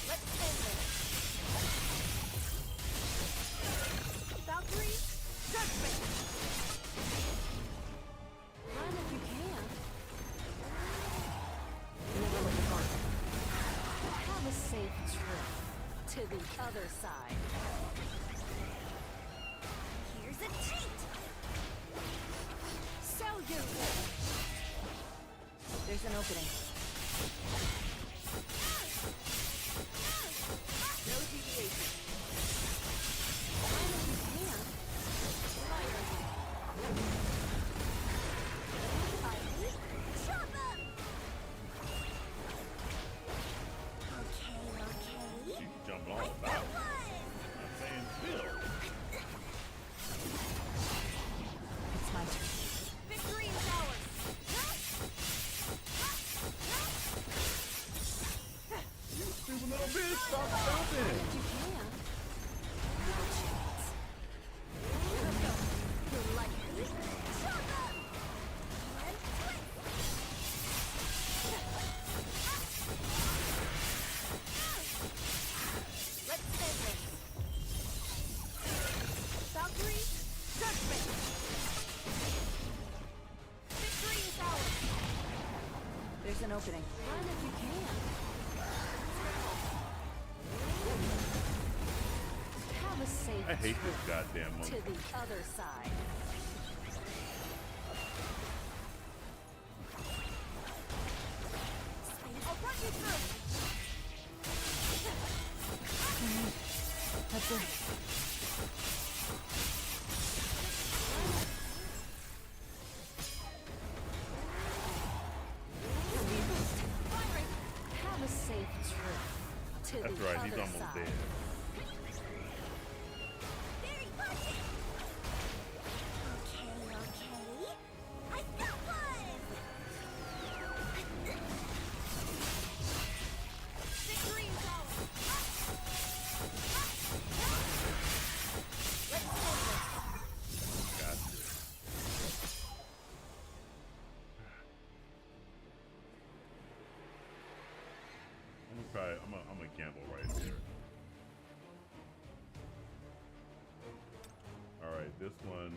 Let's end this! Valkyrie, judgment! Run if you can. Never look apart. Have a safe trip to the other side. Here's a treat! Sell you! There's an opening. No deviation. Run if you can. Chop up! Okay. You can jump all I about. got one! I'm saying still. It's my turn. Victory is ours! You stupid little bitch, stop jumping. If you can. No chance. You'll like it. Chop up! And twist! Let's end this. Valkyrie, judgment! Victory is ours! There's an opening. Run if you can. safe I hate this trip goddamn to monkey. the other side. I'll run you through. A break. Have a safe trip to That's the right, other he's almost side. dead. Very punching. Okay, okay. I got one. Victory's ours. Let's end this. Gotcha. I'm gonna try. I'm gonna gamble right here. All right, this one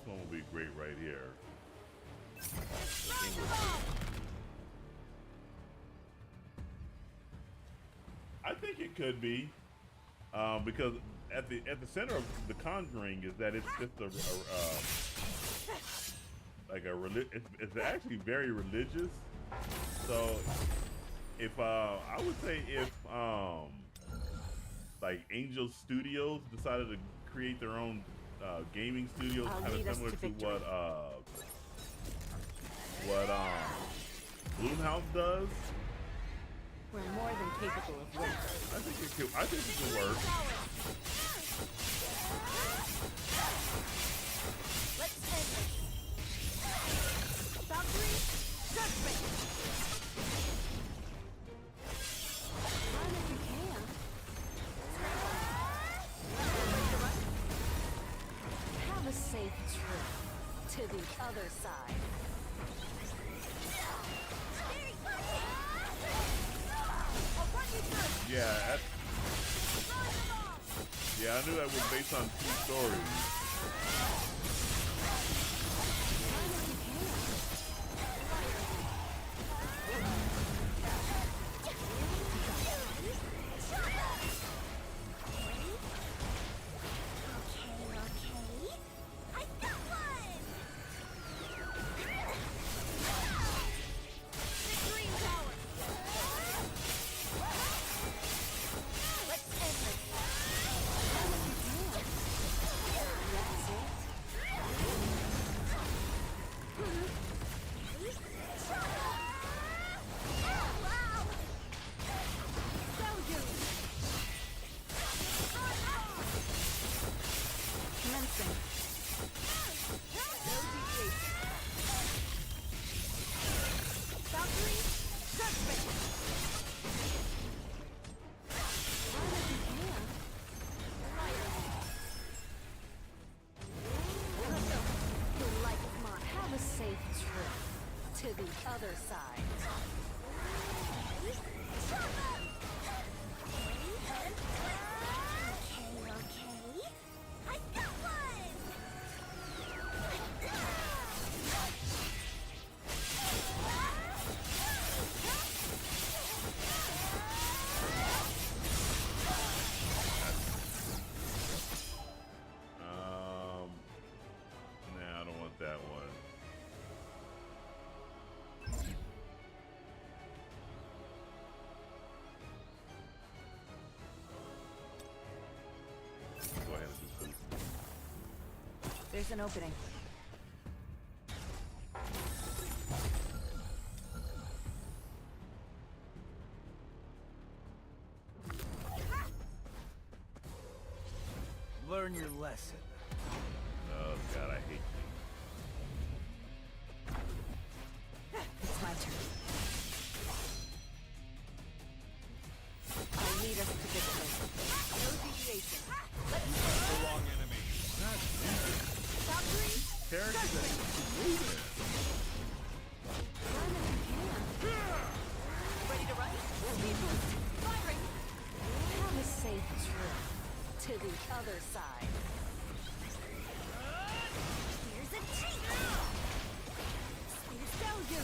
will be great right here. Run the ball. I think it could be, because at the center of the Conjuring is that it's just it's actually very religious. So if I would say if like Angel Studios decided to create their own gaming studios, I'll kind lead of us similar to to victory. what Bloomhouse does. We're more than capable of winning. I think it could work. Let's end this. Boundary judgment. Run if you can. Have a safe trip to the other side. Very punching. I'll run you through. Yeah, Run the ball. yeah, I knew that was based on true stories. Run if you can. Okay. I got one. Victory's ours. Let's end this. Run if you can. That's it. Wow. So good. Commencing. No deviation. Boundary judgment. Run if you can. Your life is mine. Have a safe trip to the other side. Okay. I got one. Nah, I don't want that one. Go ahead and do two. There's an opening. Learn your lesson. Oh God, I hate It's my turn. I'll lead us to victory. No deviation. The wrong enemy. Boundary characters that move it. Run if you can. ready to run? Speed boost. Firing. Have a safe trip to the other side. Here's a cheat. Speed down you.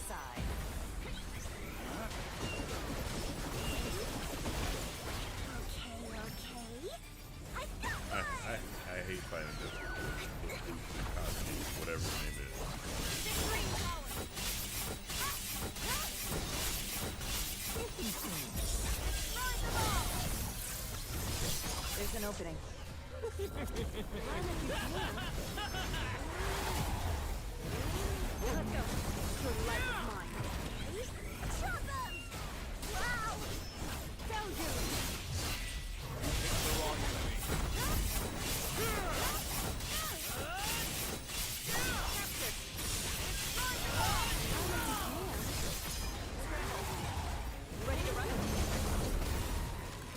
side. Okay. I got one! I hate fighting this costume, whatever his name is. Victory power! Destroy them all! There's an opening. Let's go. Your life is mine. Shot them! Wow! Found you. The wrong enemy. Ready to run?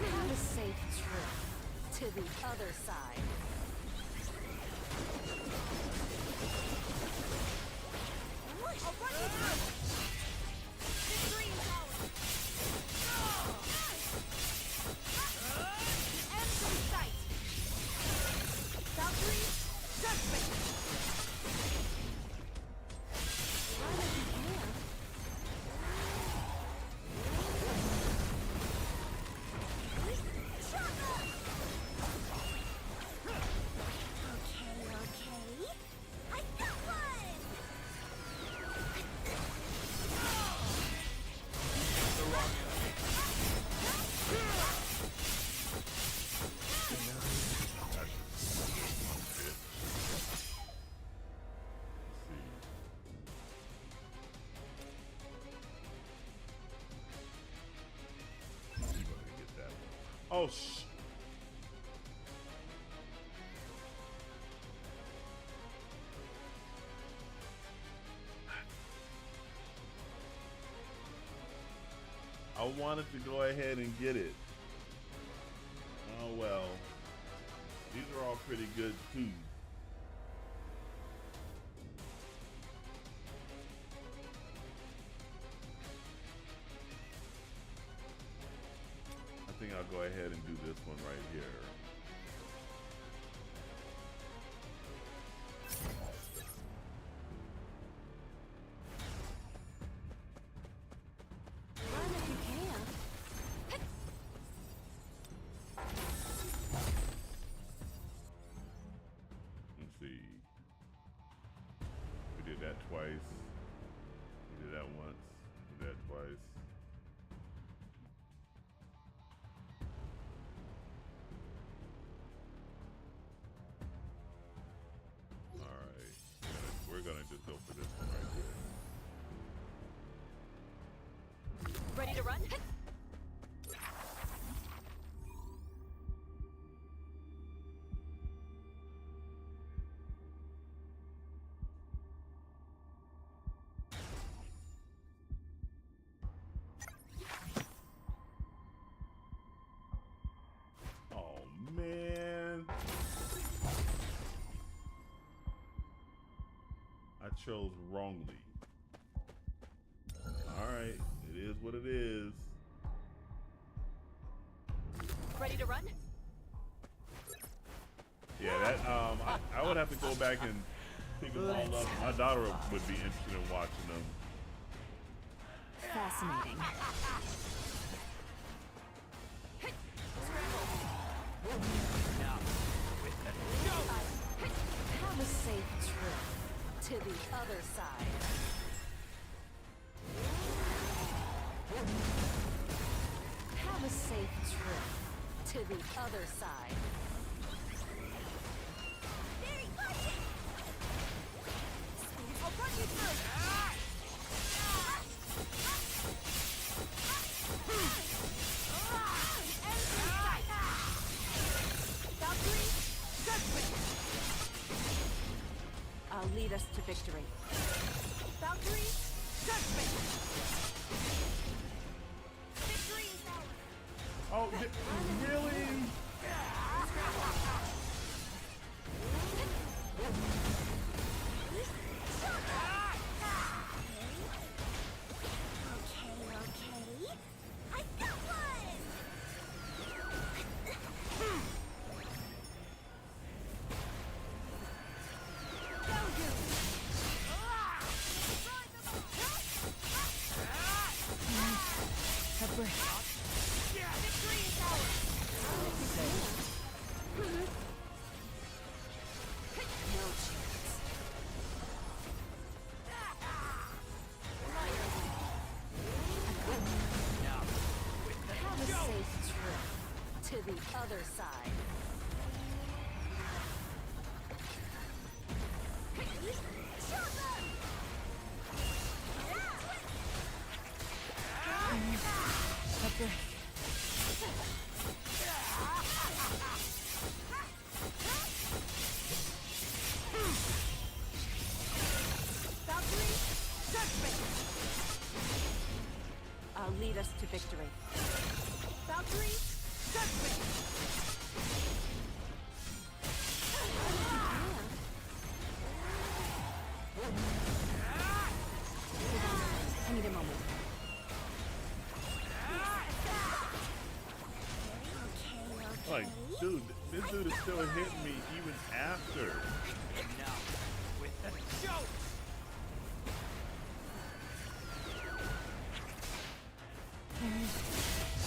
Have a safe trip to the other side. I'll run you through! Victory power! End in sight! Valkyrie, judgment! Run if you can. Shot them! Okay. I got one! The wrong enemy. Oh, sh. I wanted to go ahead and get it. Oh well. These are all pretty good too. I think I'll go ahead and do this one right here. Run if you can. Let's see. We did that twice. We did that once. We did that twice. Alright. We're gonna just go for this one right here. Ready to run? Oh man. I chose wrongly. Alright, it is what it is. Ready to run? Yeah, that I would have to go back and pick them all up. My daughter would be interested in watching them. Fascinating. Have a safe trip to the other side. Have a safe trip to the other side. Very punching! I'll run you through! End in sight! Valkyrie, judgment! I'll lead us to victory. Valkyrie, judgment! Victory is ours! Oh, really? Okay. I got one! Found you! Destroy them all! the other side. A break. I'll lead us to victory. Valkyrie, judgment! I need a moment. Like, dude, this dude is still hitting me even after. And now, with the joke!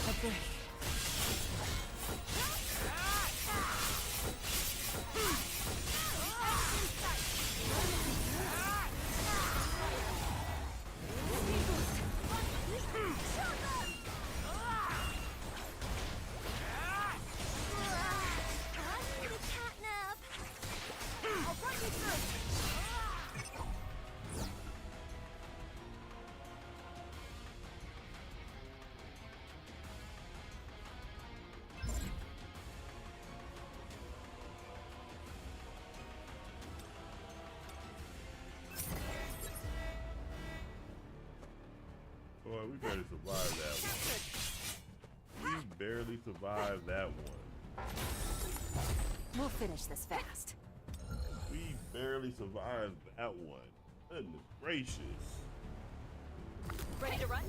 A break. Boy, we barely survived that one. We barely survived that one. We'll finish this fast. We barely survived that one. Goodness gracious. Ready to run?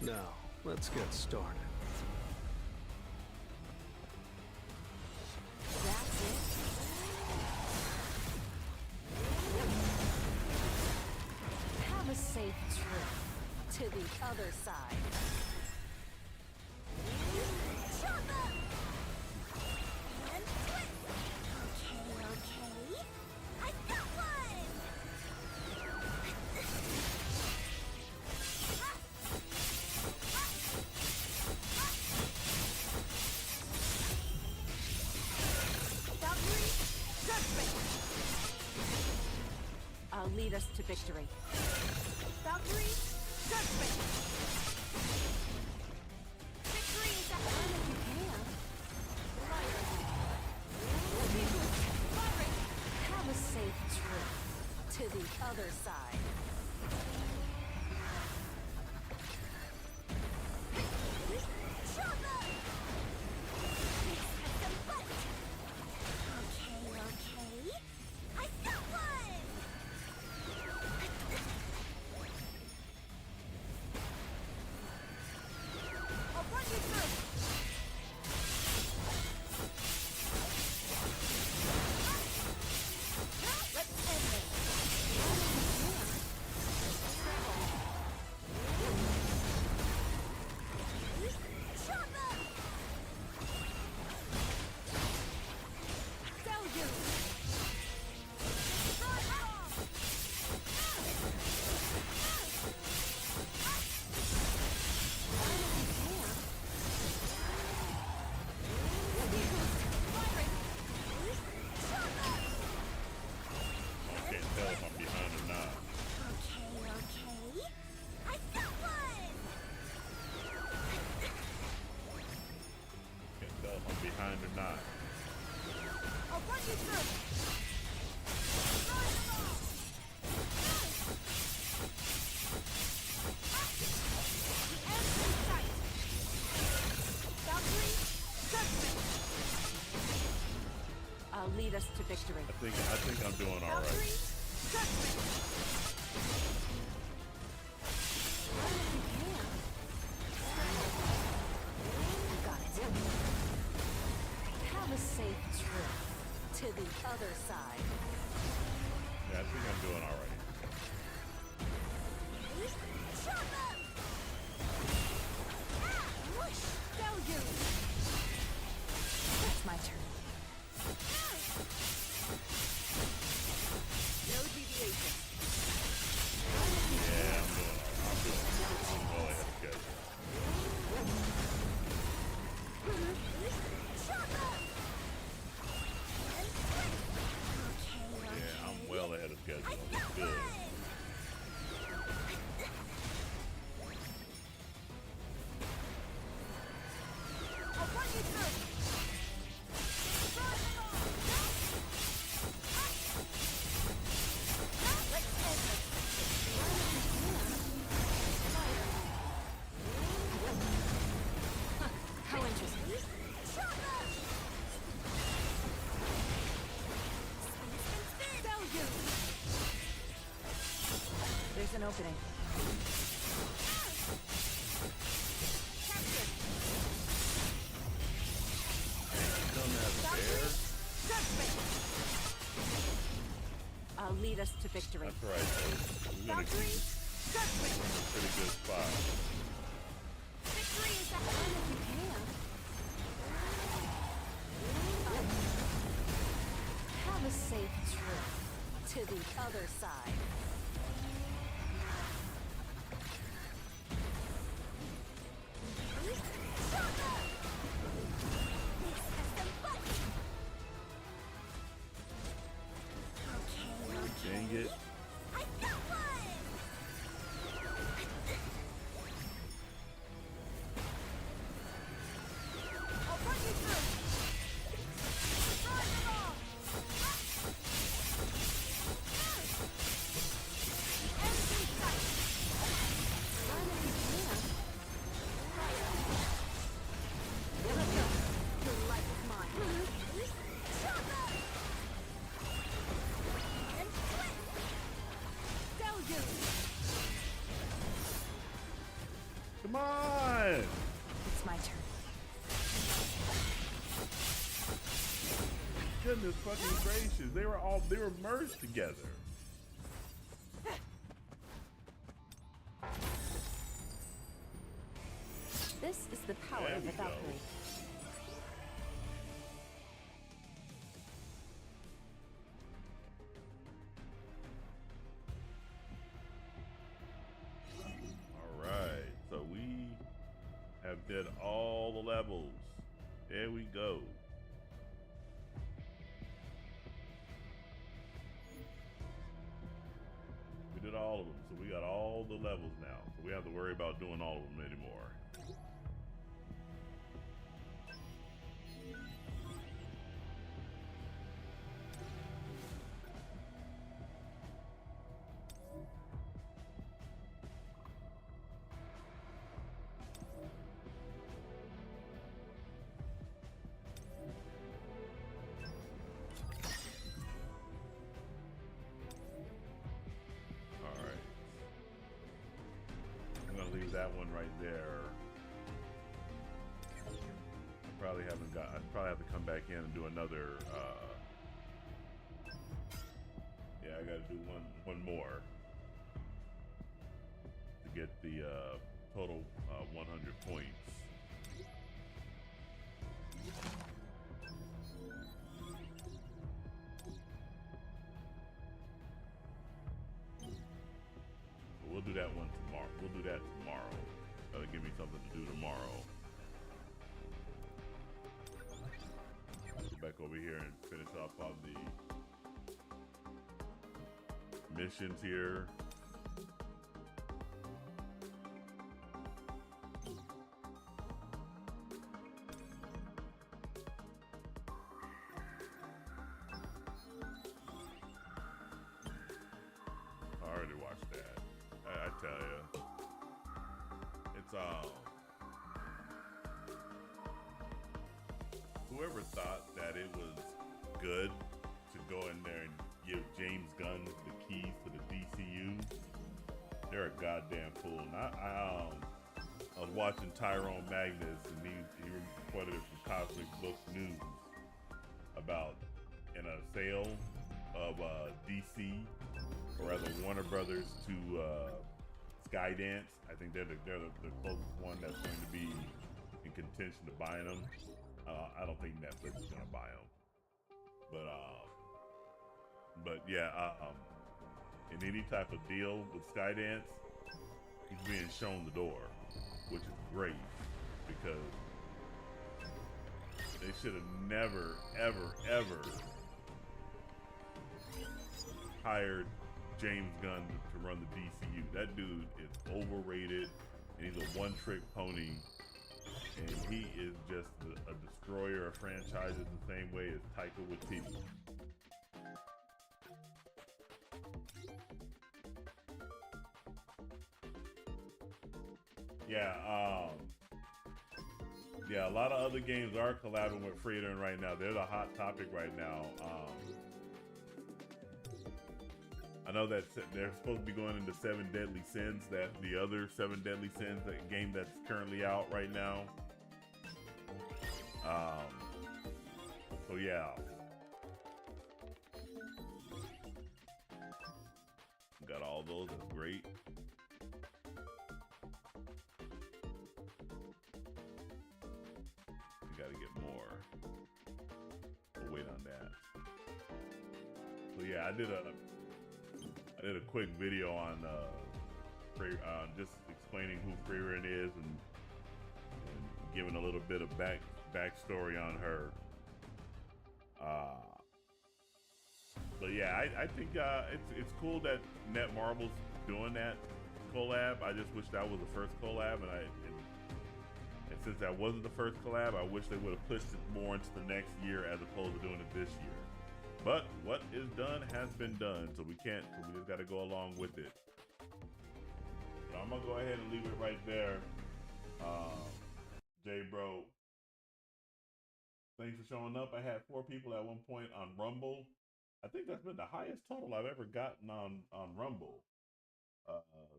Now, let's get started. That's it. Have a safe trip to the other side. And twist! Okay. I got one! Valkyrie, judgment! I'll lead us to victory. Valkyrie, judgment! Victory is at hand if you can. Have a safe trip to the other side. Okay. I got one! I'll run you through! Let's end this! I can't tell if I'm behind or not. Okay. I got one! Can't tell if I'm behind or not. I'll run you through! The end in sight! Valkyrie, judgment! I'll lead us to victory. I think I'm doing all Valkyrie, right. judgment! Got it. Have a safe trip to the other side. Yeah, I think I'm doing all right. That's my turn. No deviation. Yeah, I'm doing all right. I'm well ahead of schedule. There's an opening. Captured. Dumbass bear. Judgment. I'll lead us to victory. That's right, folks. We're gonna keep Judgment. in a pretty good spot. Victory is the hand if you can. Have a safe trip to the other side. Dang it. I got one! I'll run you through! Destroy them all! Enemy in sight! Run if you can. Here we go. Your life is mine. Shocker! And twist! Deluge. Come on! It's my turn. Goodness fucking gracious. They were merged together. This is the power There of the we go. Valkyrie. Alright, so we have did all the levels. There we go. We did all of them, so we got all the levels now. So we don't have to worry about doing all of them anymore. Alright. I'm gonna leave that one right there. I probably have to come back in and do another yeah, I gotta do one more to get the total 100 points. We'll do that one tomorrow. We'll do that tomorrow. That'll give me something to do tomorrow. Go back over here and finish off on the missions here. I already watched that. I tell you, it's whoever thought that it was good to go in there and give James Gunn the keys to the DCU, they're a goddamn fool. And I was watching Tyrone Magnus, and he reported it from Cosmic Books News about in a sale of DC, or rather Warner Brothers to Skydance. I think they're the closest one that's going to be in contention to buying them. I don't think Netflix is going to buy them, but yeah, in any type of deal with Skydance, he's being shown the door, which is great because they should have never, ever, ever hired James Gunn to run the DCU. That dude is overrated, and he's a one-trick pony, and he is just a destroyer of franchises the same way as Taika Waititi. Yeah, a lot of other games are collabing with Freedom right now. They're the hot topic right now. I know that they're supposed to be going into Seven Deadly Sins, that the other Seven Deadly Sins, that game that's currently out right now. So yeah. Got all those, that's great. We gotta get more. We'll wait on that. So yeah, I did a quick video on just explaining who Freerin is and giving a little bit of backstory on her. But yeah, I think it's cool that Netmarble's doing that collab. I just wish that was the first collab, and since that wasn't the first collab, I wish they would have pushed it more into the next year as opposed to doing it this year. But what is done has been done, so we just got to go along with it. So I'm gonna go ahead and leave it right there. J Bro, thanks for showing up. I had 4 people at one point on Rumble. I think that's been the highest total I've ever gotten on Rumble.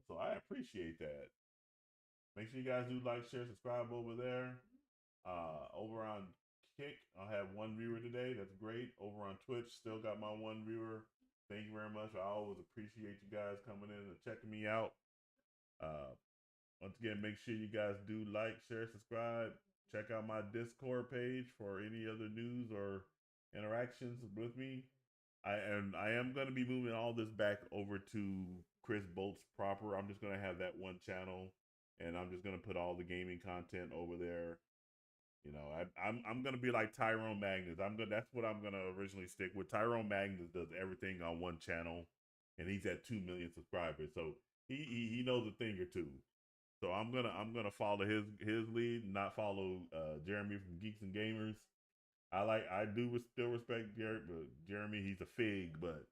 So I appreciate that. Make sure you guys do like, share, subscribe over there. Over on Kick, I'll have 1 viewer today. That's great. Over on Twitch, still got my 1 viewer. Thank you very much. I always appreciate you guys coming in and checking me out. Once again, make sure you guys do like, share, subscribe. Check out my Discord page for any other news or interactions with me. I am going to be moving all this back over to Chris Bolts proper. I'm just going to have that one channel, and I'm just going to put all the gaming content over there. You know, I'm going to be like Tyrone Magnus. That's what I'm going to originally stick with. Tyrone Magnus does everything on one channel, and he's at 2 million subscribers. So he knows a thing or two. So I'm gonna follow his lead, not follow Jeremy from Geeks and Gamers. I do still respect Jeremy. He's a fig, but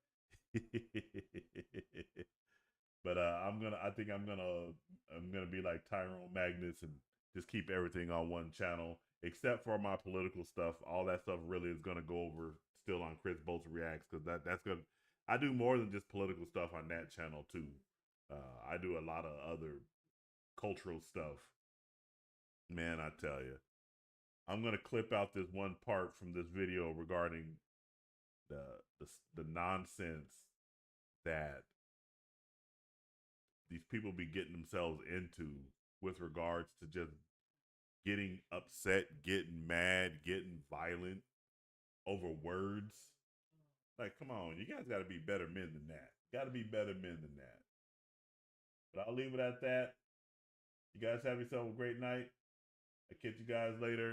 I think I'm gonna be like Tyrone Magnus and just keep everything on one channel, except for my political stuff. All that stuff really is gonna go over still on Chris Bolts Reacts, because that's good. I do more than just political stuff on that channel too. I do a lot of other cultural stuff. Man, I tell you. I'm gonna clip out this one part from this video regarding the nonsense that these people be getting themselves into with regards to just getting upset, getting mad, getting violent over words. Like, come on, you guys got to be better men than that. Got to be better men than that. But I'll leave it at that. You guys have yourself a great night. I'll catch you guys later.